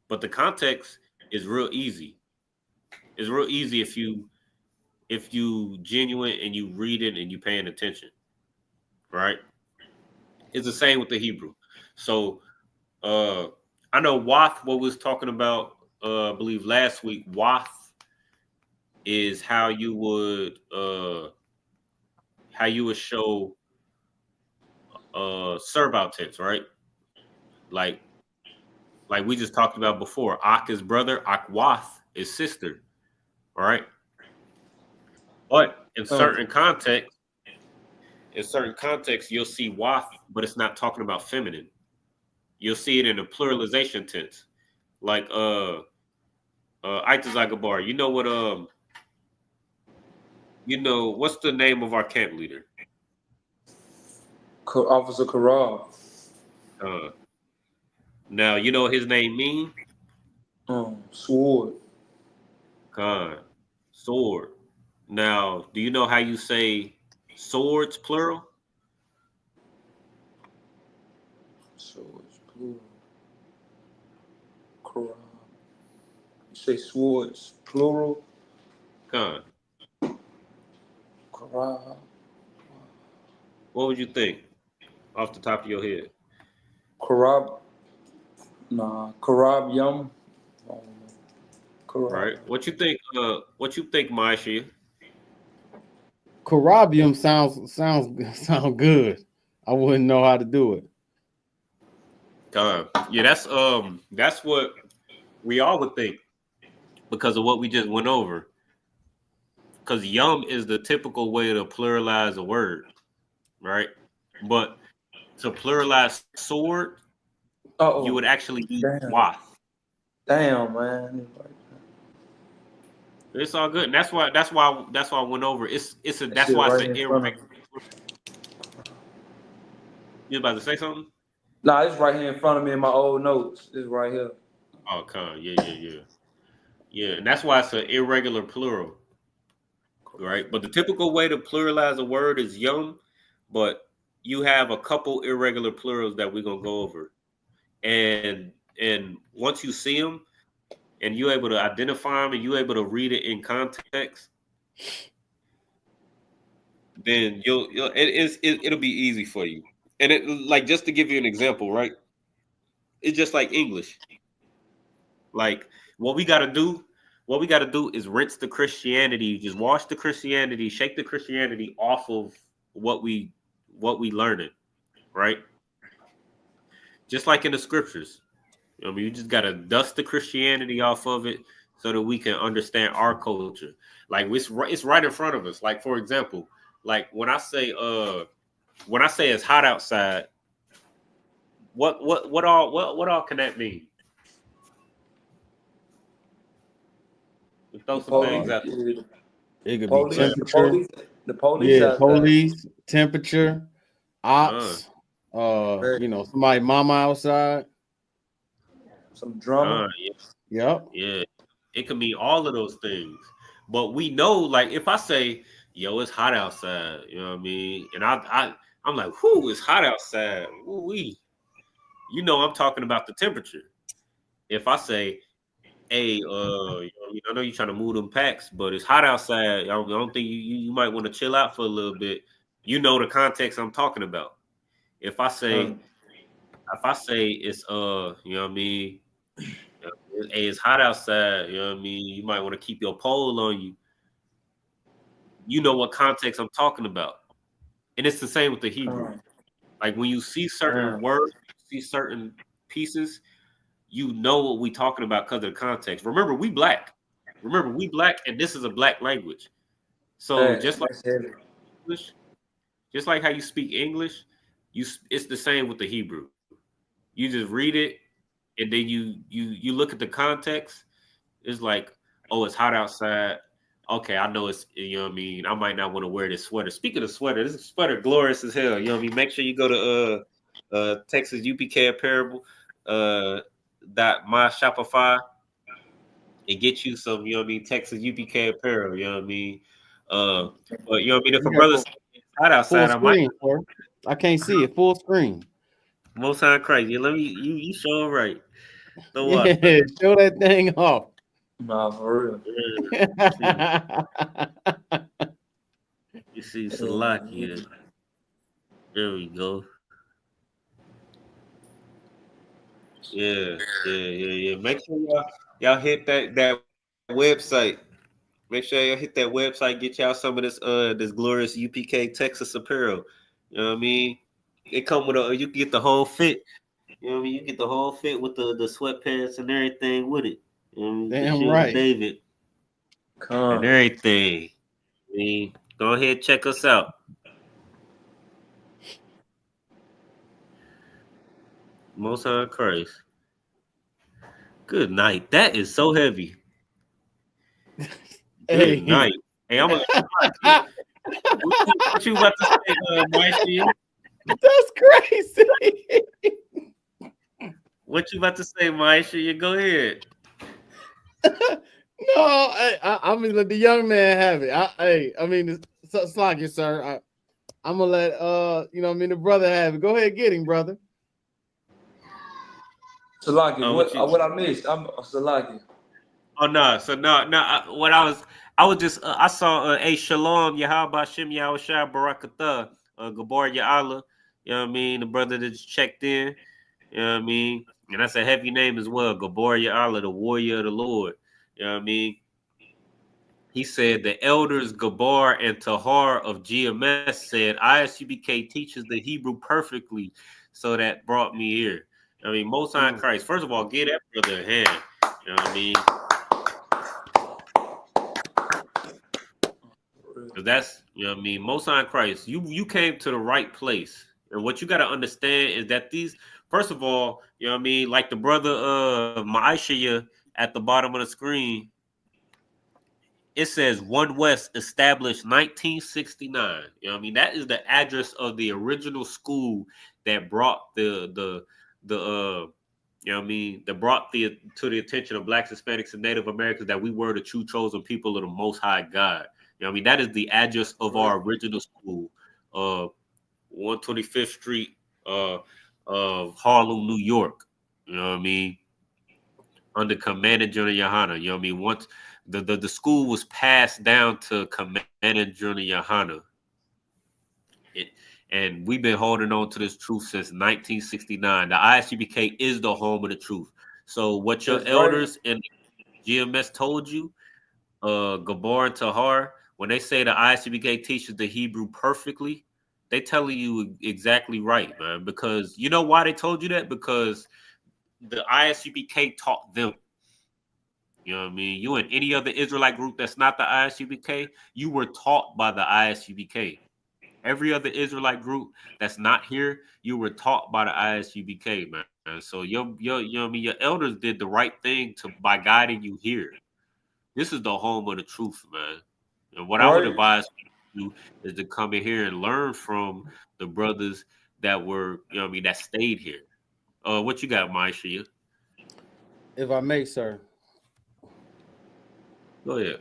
But the context is real easy. It's real easy if you genuine and you read it and you paying attention, right? It's the same with the Hebrew. So I know Wath, what we was talking about, I believe last week, Wath is how you would show servile tense, right? Like like we just talked about before. Ak is brother, Akwath is sister, all right? But in certain contexts, you'll see Wath, but it's not talking about feminine. You'll see it in a pluralization tense. Like Itazagabar, you know what's the name of our camp leader? Officer Corral. Uh now you know what his name mean? Sword. Khan. Sword. Now, do you know how you say swords plural? Swords, plural. Corral. You say swords, plural. Khan. Corral. What would you think off the top of your head? Corral. Nah, Corral Yum. I don't know. Corral. Right? What you think, Maisha? Carabium sound good. I wouldn't know how to do it. Yeah, that's what we all would think because of what we just went over. Because yum is the typical way to pluralize a word, right? But to pluralize sword, you would actually use Damn. wath. Damn, man. It's all good, and that's why I went over. That's why it's Right an in front of irregular. me. You about to say something? Nah, it's right here in front of me in my old notes. It's right here. Oh, yeah, and that's why it's an irregular plural, right? But the typical way to pluralize a word is yum, but you have a couple irregular plurals that we're gonna go over, and once you see them and you're able to identify them and you're able to read it in context, then it'll be easy for you. And it like just to give you an example, right? It's just like English. Like what we got to do, what we got to do is rinse the Christianity, just wash the Christianity, shake the Christianity off of what we learning, right? Just like in the scriptures. I mean, you just got to dust the Christianity off of it so that we can understand our culture. Like it's right in front of us. Like for example, like when I say it's hot outside, what all can that mean? We throw some things out. It could be temperature. The police. Yeah, police, temperature, ops. Somebody mama outside. Some drama. Yep. Yeah, it can mean all of those things. But we know, like, if I say, "Yo, it's hot outside," you know what I mean, and I'm like, "Whoo, it's hot outside." Ooh, I'm talking about the temperature. If I say Hey, I know you're trying to move them packs, but it's hot outside. I don't think you might want to chill out for a little bit. You know the context I'm talking about. If I say it's you know what I mean, hey, it's hot outside, you know what I mean, you might want to keep your pole on you. You know what context I'm talking about. And it's the same with the Hebrew. Like when you see certain words, you see certain pieces, you know what we talking about because of the context. Remember, we black. And this is a black language. So just like English, just like how you speak English, it's the same with the Hebrew. You just read it, and then you look at the context. It's like, oh, it's hot outside. Okay, I know it's, you know what I mean. I might not want to wear this sweater. Speaking of sweater, this sweater glorious as hell. You know what I mean. Make sure you go to Texas UPK Apparel, my Shopify, and get you some, you know what I mean, Texas UPK Apparel. You know what I mean. But you know what I mean. If a brother's hot outside, full screen, sir. I can't see it. Full screen. Most High Christ. Let me you show it right. Yeah, show that thing off. Nah, for real. You see Salakia. There we go. Yeah. Make sure y'all hit that website. Make sure y'all hit that website. Get y'all some of this glorious UPK Texas apparel. You know what I mean? It come with you can get the whole fit. You know what I mean? You get the whole fit with the sweatpants and everything with it. You know what I mean? Damn the shield right. of David and everything. I mean, go ahead and check us out. Most High Christ. Good night. That is so heavy. Good night. Hey, I'm gonna what you about to say, Maisha? That's crazy. What you about to say, Maisha? Go ahead. No, I mean let the young man have it. I mean it's like it, sir. I'm gonna let you know what I mean the brother have it. Go ahead, get him, brother. Salaki, what I missed? I'm Salaki. Oh no, so no. What I was just I saw a Shalom Yahaba Shem Yahushua Barakatah Gabor Ya'ala. You know what I mean? The brother that just checked in. You know what I mean? And that's a heavy name as well. Gabor Ya'ala, the warrior of the Lord. You know what I mean? He said the elders Gabor and Tahar of GMS said ISUPK teaches the Hebrew perfectly, so that brought me here. I mean, Most High Christ. First of all, give that brother a hand. You know what I mean? Because that's, you know what I mean, Most High Christ, you came to the right place. And what you got to understand is that these, first of all, you know what I mean, like the brother Maisha at the bottom of the screen, it says One West established 1969. You know what I mean? That is the address of the original school that brought the you know what I mean, that brought to the attention of Blacks, Hispanics, and Native Americans that we were the true chosen people of the Most High God. You know what I mean? That is the address of our original school, 125th Street, of Harlem, New York. You know what I mean? Under Commandant General Yohana. You know what I mean? Once the school was passed down to Commandant General Yohana. And we've been holding on to this truth since 1969. The ISUPK is the home of the truth. So what your elders and GMS told you, Gabor and Tahar, when they say the ISUPK teaches the Hebrew perfectly, they telling you exactly right, man. Because you know why they told you that? Because the ISUPK taught them. You know what I mean? You and any other Israelite group that's not the ISUPK, you were taught by the ISUPK. Every other Israelite group that's not here, you were taught by the ISUPK, man. So you know what I mean, your elders did the right thing by guiding you here. This is the home of the truth, man. And what I would advise you is to come in here and learn from the brothers that were, you know what I mean, that stayed here. What you got, Maisha? If I may, sir. Go ahead.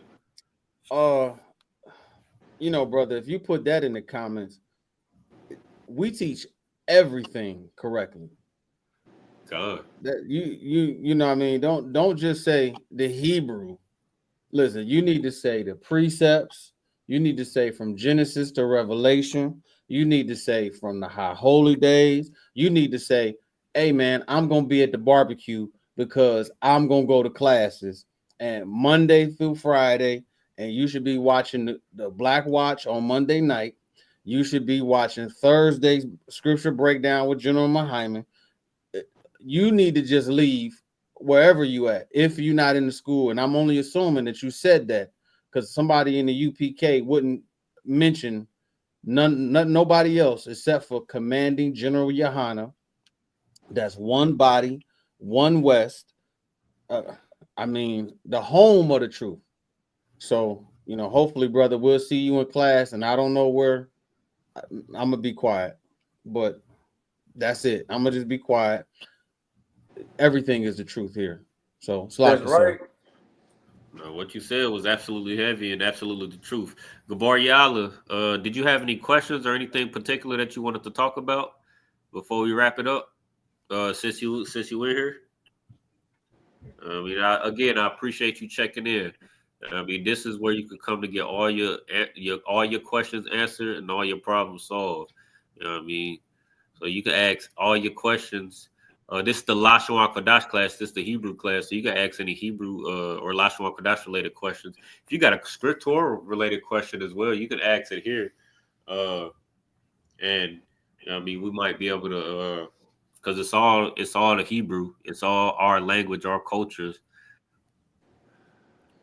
You know, brother, if you put that in the comments, we teach everything correctly. God. That you know what I mean? Don't just say the Hebrew. Listen, you need to say the precepts. You need to say from Genesis to Revelation. You need to say from the high holy days. You need to say, hey man, I'm gonna be at the barbecue because I'm gonna go to classes and Monday through Friday, and you should be watching the Black Watch on Monday night. You should be watching Thursday's scripture breakdown with General Mahyman. You need to just leave wherever you at if you're not in the school. And I'm only assuming that you said that because somebody in the UPK wouldn't mention nobody else except for Commanding General Yohana. That's one body, one West. I mean, the home of the truth. So, hopefully, brother, we'll see you in class. And I don't know where I'm gonna be quiet, but that's it. I'm gonna just be quiet. Everything is the truth here. So, That's Slocky, right. sir. What you said was absolutely heavy and absolutely the truth. Gabar Yala, did you have any questions or anything particular that you wanted to talk about before we wrap it up? Since you were here, I mean, I appreciate you checking in. I mean, this is where you can come to get all your questions answered and all your problems solved. You know what I mean? So you can ask all your questions. This is the Lashawan Qadash class. This is the Hebrew class. So you can ask any Hebrew or Lashawan Qadash related questions. If you got a scriptural related question as well, you can ask it here. And I mean, we might be able to, because it's all the Hebrew. It's all our language, our cultures.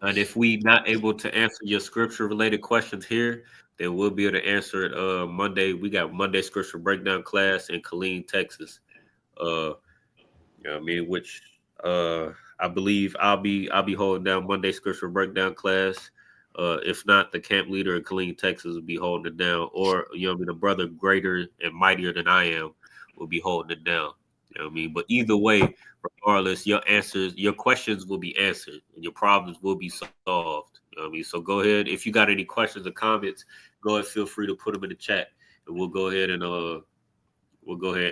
And if we not able to answer your scripture related questions here, then we'll be able to answer it Monday. We got Monday scripture breakdown class in Killeen, Texas. Uh, I mean, which I believe I'll be holding down Monday scripture breakdown class. If not, the camp leader in Killeen, Texas will be holding it down, or the brother greater and mightier than I am will be holding it down. You know what I mean? But either way, regardless, your questions will be answered, and your problems will be solved. You know what I mean? So go ahead. If you got any questions or comments, go ahead. Feel free to put them in the chat, and we'll go ahead and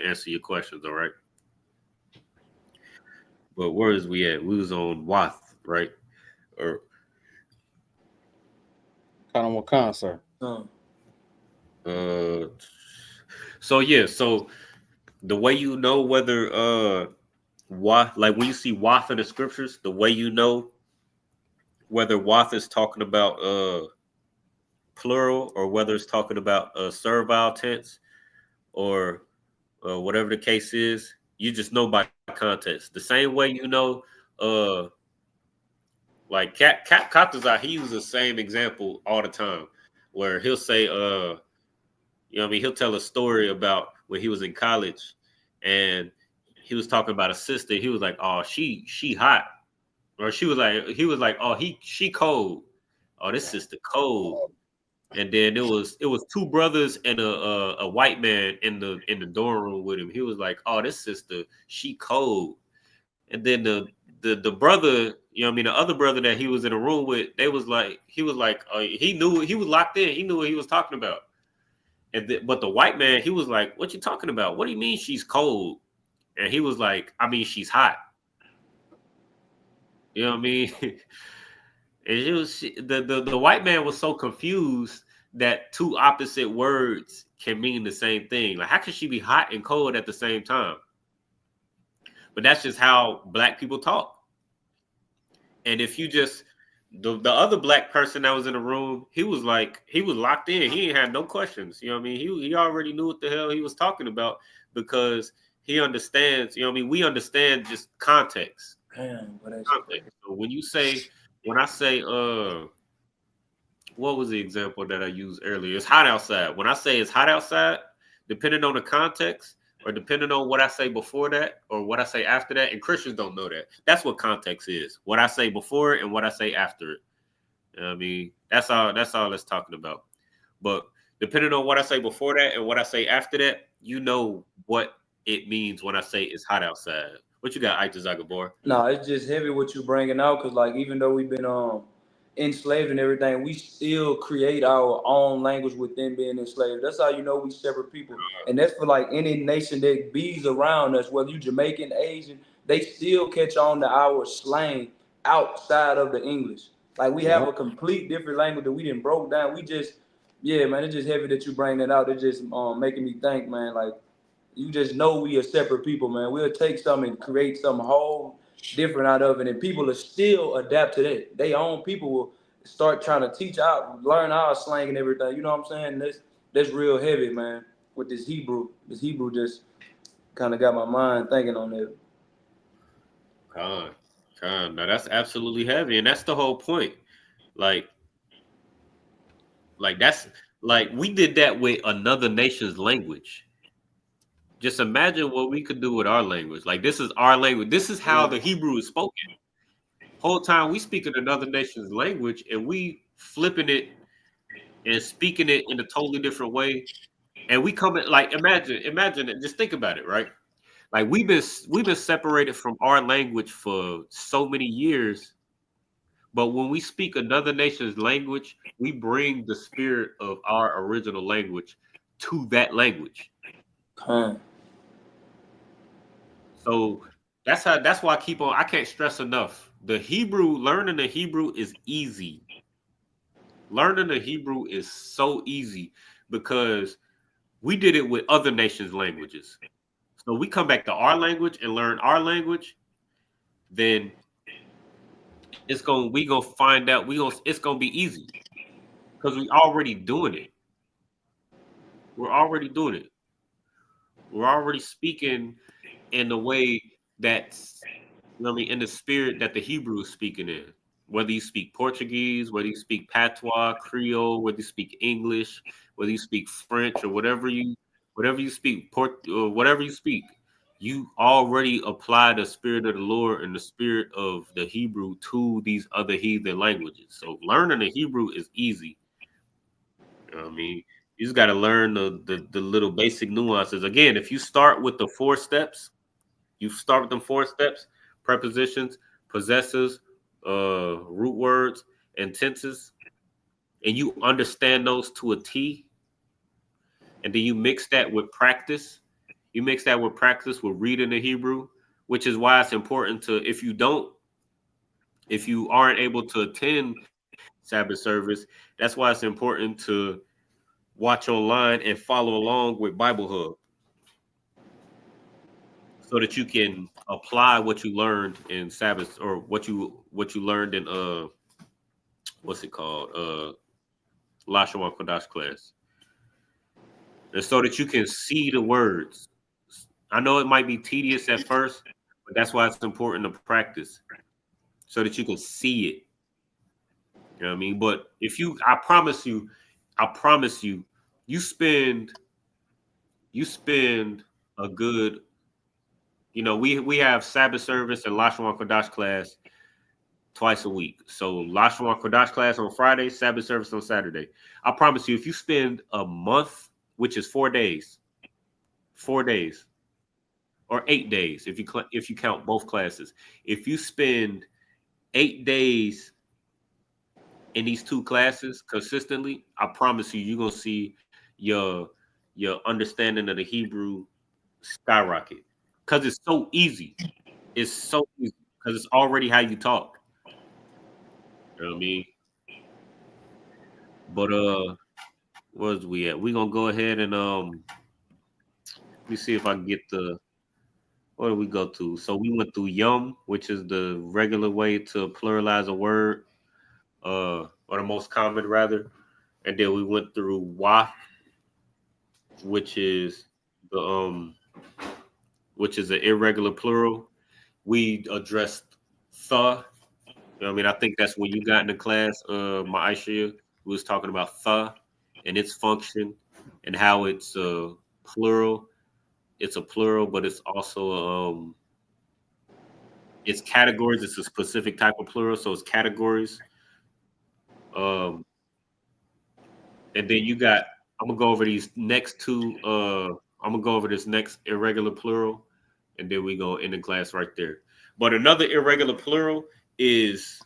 answer your questions. All right. But where is we at? We was on Wath, right? Or Kind of what kind, sir? uh so the way you know whether Wath, like when you see Wath in the scriptures, the way you know whether Wath is talking about plural or whether it's talking about servile tense or whatever the case is, you just know by context. The same way you know like Cap Katazai, he uses the same example all the time, where he'll say, what I mean, he'll tell a story about when he was in college, and he was talking about a sister. He was like, "Oh, she hot," or he was like, "Oh, she cold. Oh, this sister cold." And then it was two brothers and a white man in the dorm room with him. He was like, "Oh, this sister, she cold." And then the brother, the other brother that he was in a room with, he was like, he knew, he was locked in. He knew what he was talking about. But the white man, he was like, "What you talking about? What do you mean she's cold?" And he was like, "I mean, she's hot." You know what I mean? And the white man was so confused that two opposite words can mean the same thing. Like, how can she be hot and cold at the same time? But that's just how black people talk. And if you just the other black person that was in the room, he was locked in. He ain't had no questions. You know what I mean? He already knew what the hell he was talking about because he understands. You know what I mean? We understand just context. Damn, but that's Context. So when I say what was the example that I used earlier? It's hot outside. When I say it's hot outside, depending on the context or depending on what I say before that or what I say after that, and Christians don't know that. That's what context is. What I say before it and what I say after it. You know what I mean, that's all it's talking about. But depending on what I say before that and what I say after that, you know what it means when I say it's hot outside. What you got, Ike Zagabor? No, it's just heavy what you bringing out because, like, even though we've been enslaved and everything, we still create our own language within being enslaved. That's how you know we separate people. And that's for like any nation that bees around us, whether you Jamaican, Asian, they still catch on to our slang outside of the English. Like we have a complete different language that we didn't broke down. We just, yeah, man, it's just heavy that you bring that out. It's just making me think, man, like you just know we are separate people, man. We'll take something and create something whole different out of it, and people will still adapt to that. They own people will start trying to teach out, learn our slang and everything. You know what I'm saying? That's real heavy, man. With this Hebrew just kind of got my mind thinking on that. Now that's absolutely heavy, and that's the whole point. Like, that's like we did that with another nation's language. Just imagine what we could do with our language. Like this is our language. This is how the Hebrew is spoken. Whole time we speak in another nation's language, and we flipping it and speaking it in a totally different way. And we come in like imagine it. Just think about it, right? Like we've been separated from our language for so many years, but when we speak another nation's language, we bring the spirit of our original language to that language. So that's why I can't stress enough. Learning the Hebrew is easy. Learning the Hebrew is so easy because we did it with other nations' languages. So we come back to our language and learn our language, then we gonna find out it's gonna be easy because we already doing it. We're already doing it. We're already speaking in the way that's in the spirit that the Hebrew is speaking in. Whether you speak Portuguese, whether you speak Patois, Creole, whether you speak English, whether you speak French or whatever you speak, whatever you speak, you already apply the spirit of the Lord and the spirit of the Hebrew to these other heathen languages. So learning the Hebrew is easy. You know what I mean? You just got to learn the little basic nuances. Again, if you start with the 4 steps, prepositions, possessors, root words, and tenses, and you understand those to a T, and then you mix that with practice. You mix that with practice with reading the Hebrew, which is why it's important to, if you aren't able to attend Sabbath service, that's why it's important to watch online and follow along with Bible Hub so that you can apply what you learned in Sabbath or what you learned in what's it called? Lashawan Qadash class. And so that you can see the words. I know it might be tedious at first, but that's why it's important to practice so that you can see it. You know what I mean? But I promise you, you spend a good, we have Sabbath service and Lashawan Qadash class twice a week. So Lashawan Qadash class on Friday, Sabbath service on Saturday. I promise you, if you spend a month, which is 4 days, or 8 days, if you count both classes, if you spend 8 days in these 2 classes consistently, I promise you, you're gonna see your understanding of the Hebrew skyrocket because it's so easy. It's so easy because it's already how you talk. You know what I mean? But where's we at? We're gonna go ahead and let me see if I can get where do we go to? So we went through yum, which is the regular way to pluralize a word, or the most common rather. And then we went through wa, which is the which is an irregular plural. We addressed tha. You know what I mean? I think that's when you got in the class, Maisha, we was talking about tha and its function and how it's plural. It's a plural, but it's also it's categories. It's a specific type of plural, so it's categories. Um, and then you got. I'm gonna go over these next 2. I'm gonna go over this next irregular plural, and then we go in the class right there. But another irregular plural is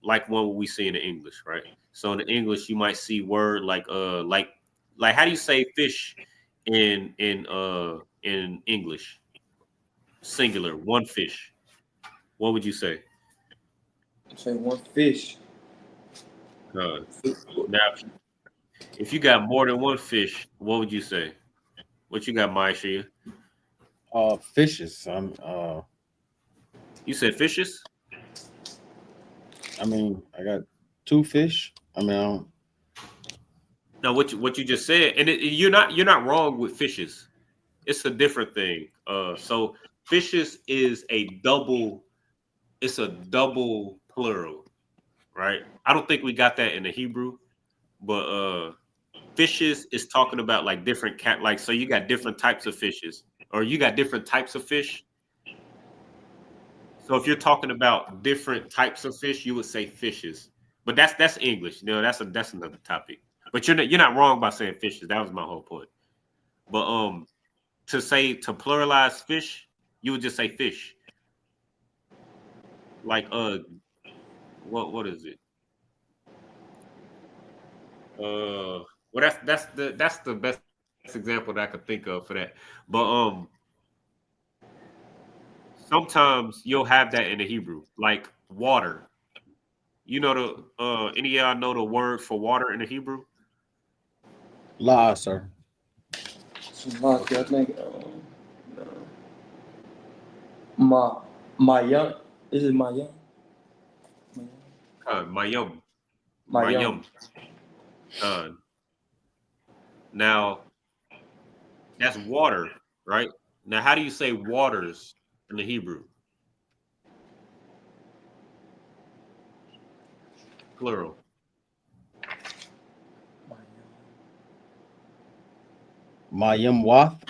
like what we see in the English, right? So in the English, you might see word like how do you say fish in English? Singular, one fish. What would you say? Say one fish. Uh, Now, if you got more than one fish, what would you say? What you got, Maisha? Fishes. You said fishes? I mean, I got two fish. I mean, I don't, No, what you just said, and you're not wrong with fishes. It's a different thing. So fishes is a double. It's a double plural, right? I don't think we got that in the Hebrew, but fishes is talking about like different cat. Like so, you got different types of fishes, or you got different types of fish. So if you're talking about different types of fish, you would say fishes. But that's English. That's another topic. But you're not wrong by saying fishes. That was my whole point. But to pluralize fish, you would just say fish. Like what is it? Well that's the best example that I could think of for that. But sometimes you'll have that in the Hebrew, like water. You know any of y'all know the word for water in the Hebrew? lie, sir. Salaki, I Okay. think. Ma, Mayam. Is it Mayam? Mayum. Mayam. Mayum. Uh, Now that's water, right? Now how do you say waters in the Hebrew? Plural. Mayim Wath.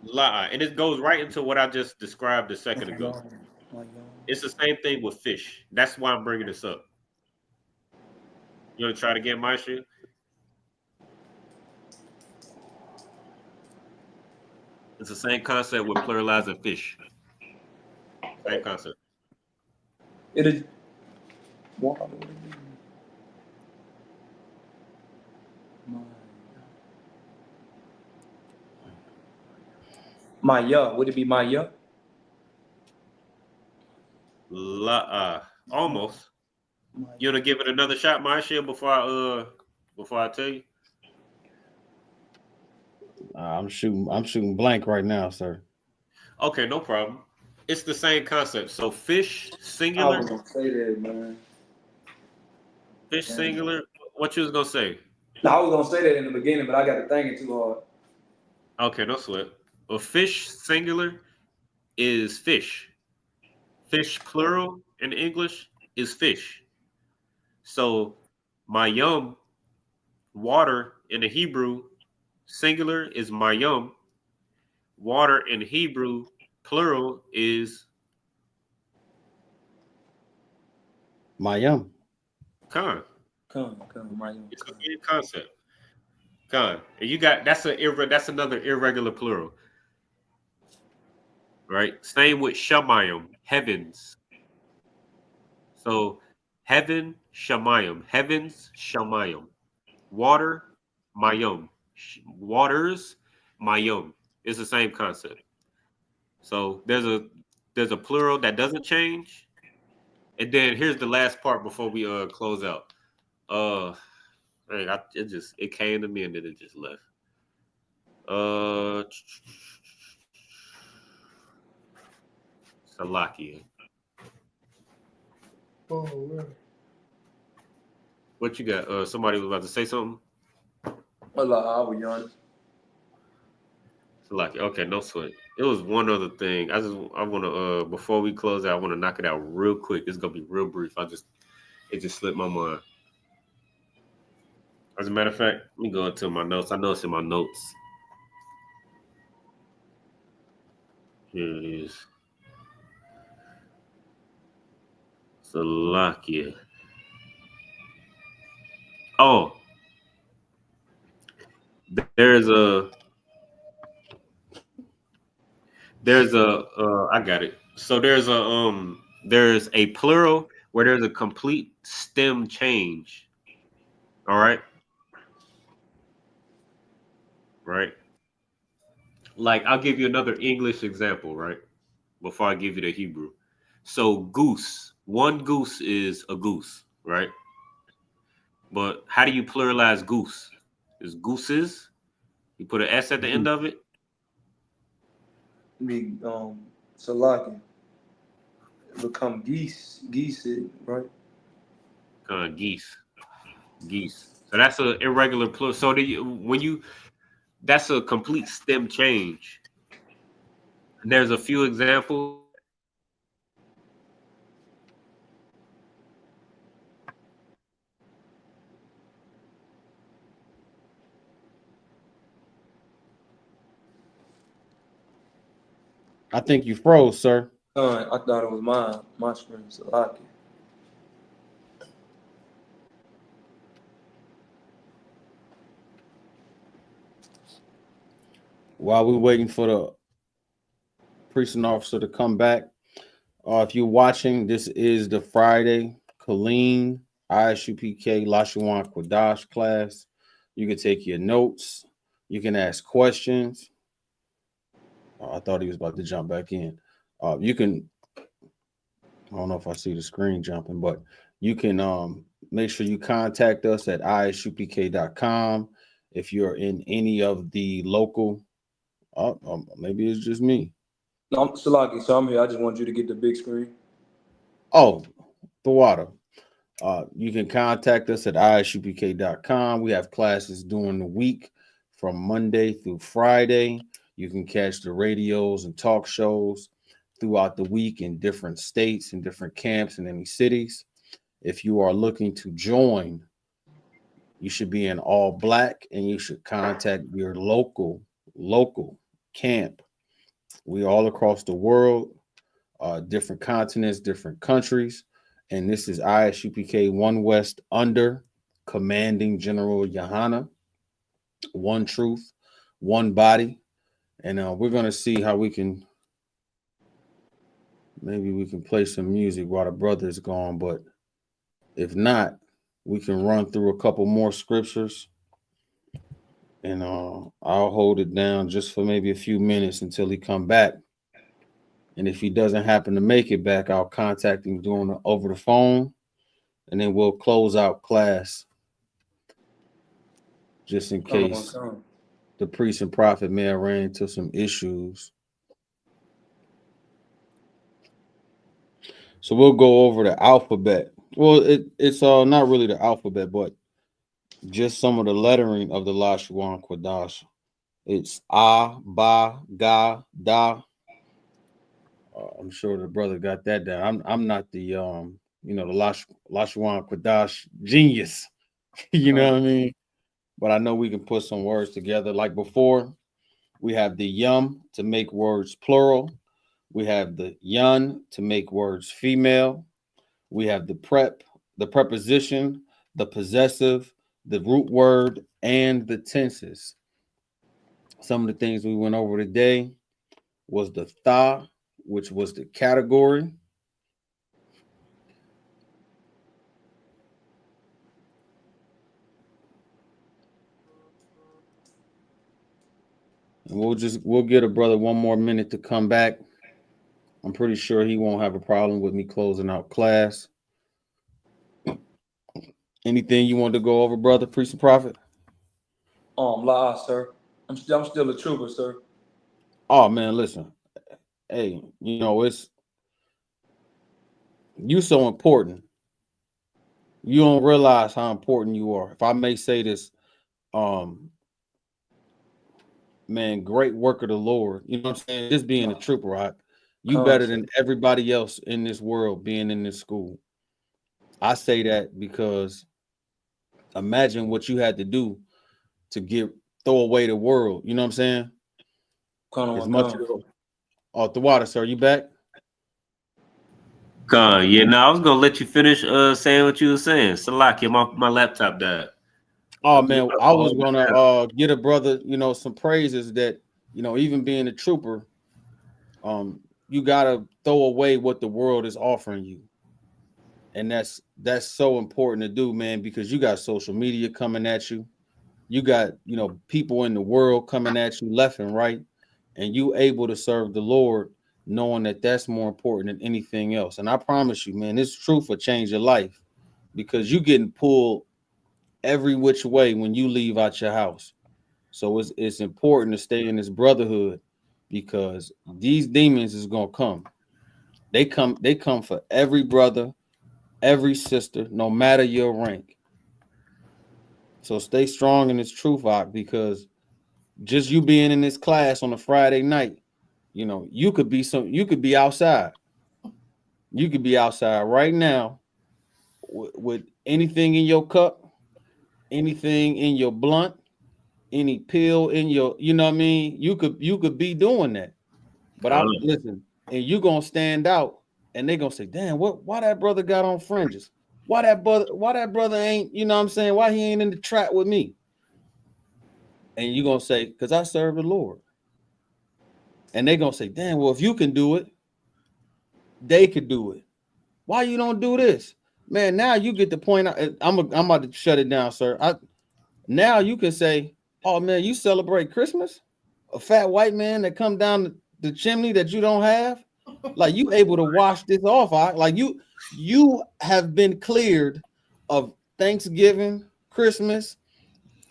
La, and it goes right into what I just described a second ago. Mayam. Mayam. It's the same thing with fish. That's why I'm bringing this up. You want to try to get my shit? It's the same concept with pluralizing fish. Same concept. It is water. Maya. Would it be Maya? La, almost. Maya. You want to give it another shot, my shit, before I tell you? I'm shooting blank right now, sir. Okay, no problem. It's the same concept. So fish I was singular, gonna say that, man. fish Damn. singular. What you was gonna say? No, I was gonna say that in the beginning, but I got to thinking too hard. Okay, no sweat. A fish singular is fish. Fish plural in English is fish. So mayum, water in the Hebrew singular is mayum. Water in Hebrew plural is Mayim. khan. Come, Maya. It's the same concept. Khan. And you got that's another irregular plural, right? Same with shamayim, heavens. So heaven, shamayim, heavens, shamayim. Water, mayum. Waters, mayum. It's the same concept. So there's a plural that doesn't change. And then here's the last part before we close out. Man, it came to me and then it just left. Uh Salakia. Oh, man. What you got? Somebody was about to say something? I was young. Salakia. Okay, no sweat. It was one other thing. I wanna before we close out, I wanna knock it out real quick. It's gonna be real brief. It just slipped my mind. As a matter of fact, let me go into my notes. I know it's in my notes. Here it is. Salakia. Oh, there's a I got it. So there's a there's a plural where there's a complete stem change. All right. Right. Like I'll give you another English example, right? Before I give you the Hebrew. So goose, one goose is a goose, right? But how do you pluralize goose? Is gooses? You put an S at the end of it? Be Salaki. Become geese, right? Geese. Geese. So that's an irregular plural. So that's a complete stem change. And there's a few examples. I think you froze, sir. I thought it was my screen, Salaki. While we're waiting for the precinct officer to come back, if you're watching, this is the Friday Killeen ISUPK Lashawan Qadash class. You can take your notes. You can ask questions. I thought he was about to jump back in. You can, I don't know if I see the screen jumping, but you can make sure you contact us at isupk.com if you're in any of the local. Maybe it's just me. No, Salaki, so I'm here. I just want you to get the big screen. Oh, the water. You can contact us at isupk.com. We have classes during the week from Monday through Friday. You can catch the radios and talk shows throughout the week in different states and different camps in any cities. If you are looking to join, you should be in all black and you should contact your local camp. We all across the world, different continents, different countries. And this is ISUPK 1 West under commanding General Yohana. One truth, one body. And we're going to see how we can, maybe we can play some music while the brother is gone. But if not, we can run through a couple more scriptures. And I'll hold it down just for maybe a few minutes until he come back. And if he doesn't happen to make it back, I'll contact him over the phone. And then we'll close out class just in case the priest and prophet may have ran into some issues. So we'll go over the alphabet. Well, it's not really the alphabet, but just some of the lettering of the Lashawan Qadash. It's A, Ba, Ga, Da. I'm sure the brother got that down. I'm not the the Lashawan Qadash genius. You know what I mean? But I know we can put some words together. Like before, we have the yum to make words plural. We have the yun to make words female. We have the preposition, the possessive, the root word, and the tenses. Some of the things we went over today was the tha, which was the category. And we'll get a brother one more minute to come back. I'm pretty sure he won't have a problem with me closing out class. Anything you want to go over, brother, priest and prophet? La, sir. I'm still a trooper, sir. Oh man, listen. Hey, it's you so important. You don't realize how important you are. If I may say this, man, great work of the Lord. You know what I'm saying? Just being a trooper, right? You better than everybody else in this world being in this school. I say that because imagine what you had to do to throw away the world. You know what I'm saying? As much the water, sir. You back? Yeah, no, I was gonna let you finish saying what you were saying. Salakia, my laptop died. Oh man, I was gonna get a brother, some praises that, even being a trooper, gotta throw away what the world is offering you. And that's so important to do, man, because you got social media coming at you. You got, people in the world coming at you left and right, and you able to serve the Lord knowing that that's more important than anything else. And I promise you, man, this truth will change your life, because you getting pulled every which way when you leave out your house. So it's important to stay in this brotherhood, because these demons is gonna come. They come for every brother, every sister, no matter your rank. So stay strong in this truth, because just you being in this class on a Friday night, you could be outside. You could be outside right now with anything in your cup, anything in your blunt, any pill in your, you know what I mean? You could be doing that. But listen, and you gonna stand out, and they gonna say, damn, why that brother got on fringes? Why that brother ain't, you know what I'm saying? Why he ain't in the trap with me? And you gonna say, because I serve the Lord. And they gonna say, damn, well, if you can do it, they could do it. Why you don't do this? Man, now you get the point. I'm about to shut it down, sir. Now you can say, oh man, you celebrate Christmas? A fat white man that come down the chimney that you don't have? Like, you able to wash this off? Like you have been cleared of Thanksgiving, Christmas,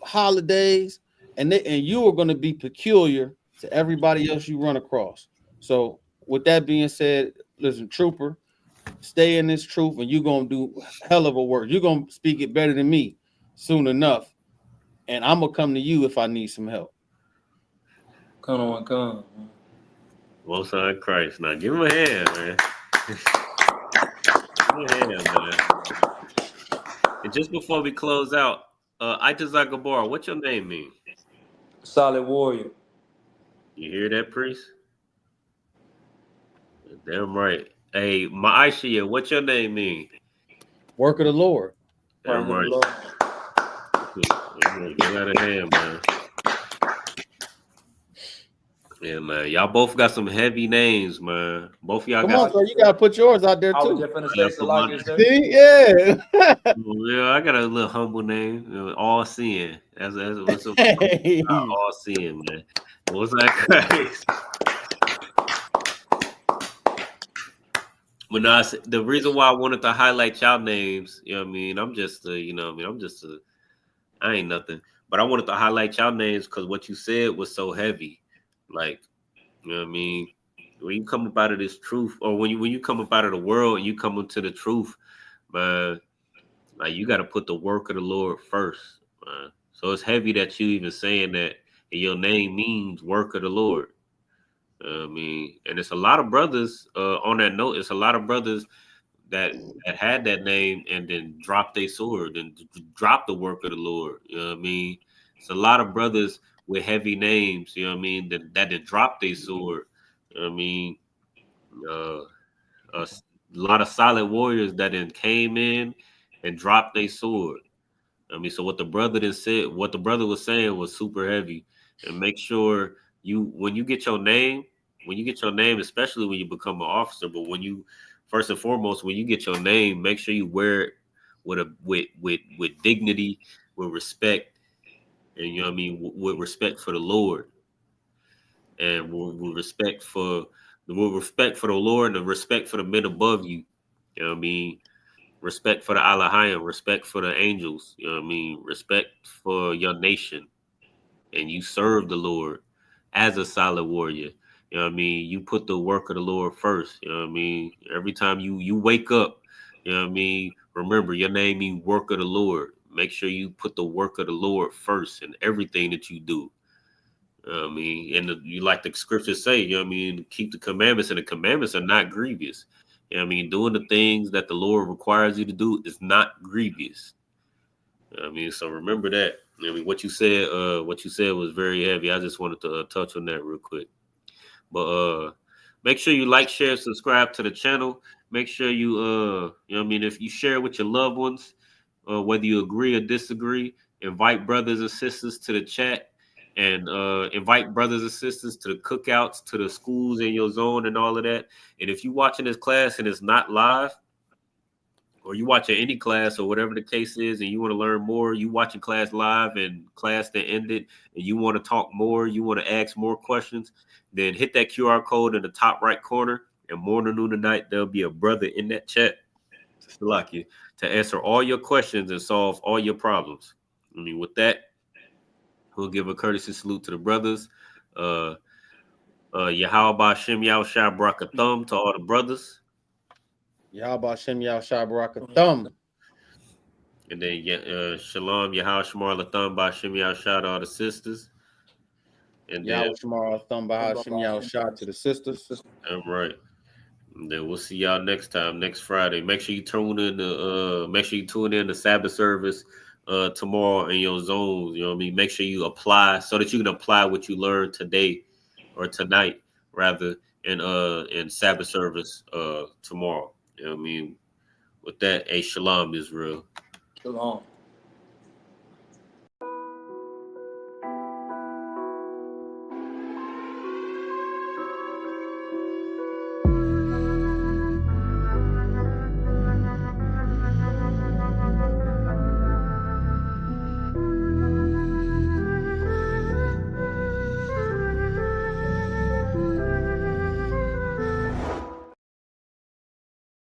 holidays, and you are going to be peculiar to everybody else you run across. So with that being said, listen, trooper, stay in this truth, and you're going to do hell of a work. You're going to speak it better than me soon enough, and I'm going to come to you if I need some help. Come. Most High Christ. Now give him a hand, man. Give him a hand, man. And just before we close out, Itazak Gabar, what's your name mean? Solid warrior. You hear that, priest? Damn right. Hey, Ma'aishia, what's your name mean? Work of the Lord. Damn right. Get out of hand, man. Yeah, man. Y'all both got some heavy names, man. Both of y'all Come on, sir. You gotta put yours out there too. I was just gonna say Salaki, sir. See? Yeah. Yeah, I got a little humble name. All seeing. That's what's up. All seeing, man. What's that Christ? But no, the reason why I wanted to highlight y'all names, I ain't nothing. But I wanted to highlight y'all names because what you said was so heavy. Like, when you come up out of this truth, or when you come up out of the world and you come into the truth, man, like, you got to put the work of the Lord first, man. So it's heavy that you even saying that, and your name means work of the Lord. And it's a lot of brothers, on that note, it's a lot of brothers that had that name and then dropped their sword and dropped the work of the Lord. You know what I mean? It's a lot of brothers with heavy names, you know what I mean, that did drop their sword. You know what I mean? A lot of solid warriors that then came in and dropped their sword. So what the brother was saying was super heavy. And make sure when you get your name, especially when you become an officer, but first and foremost, when you get your name, make sure you wear it with dignity, with respect, and you know what I mean, with respect for the Lord, and with respect for the Lord, and the respect for the men above you. You know what I mean? Respect for the Alahayim, respect for the angels, you know what I mean? Respect for your nation. And you serve the Lord as a solid warrior. You know what I mean? You put the work of the Lord first. You know what I mean? Every time you wake up, you know what I mean? Remember, your name means work of the Lord. Make sure you put the work of the Lord first in everything that you do. You know what I mean? And you like the scriptures say, you know what I mean? Keep the commandments, and the commandments are not grievous. You know what I mean? Doing the things that the Lord requires you to do is not grievous. You know what I mean? So remember that. I mean, what you said was very heavy. I just wanted to touch on that real quick. But make sure you like, share, subscribe to the channel. Make sure you you know what I mean, if you share with your loved ones, whether you agree or disagree, invite brothers and sisters to the chat. and invite brothers and sisters to the cookouts, to the schools in your zone and all of that. And if you're watching this class and it's not live, or you watching any class or whatever the case is, and you want to learn more, you watching class live and class that ended, and you want to talk more, you want to ask more questions, then hit that QR code in the top right corner. And morning, noon, and night, there'll be a brother in that chat to answer all your questions and solve all your problems. I mean, with that, we'll give a courtesy salute to the brothers. Yahweh Shem Yahushua Barakathum to all the brothers. Yahweh Shem Yahushua Barakathum. And then Shalom Yahweh Shemar Latham Ba'Shem Yahushua to all the sisters. And then Yahweh Shemar Latham Ba'Shem Yahushua to the sisters. I'm right. And then we'll see y'all next time, next Friday. Make sure you tune in the Sabbath service tomorrow in your zones. You know what I mean? Make sure you apply so that you can apply what you learned today or tonight, rather, in Sabbath service tomorrow. You know what I mean? With that, Shalom Israel. Shalom.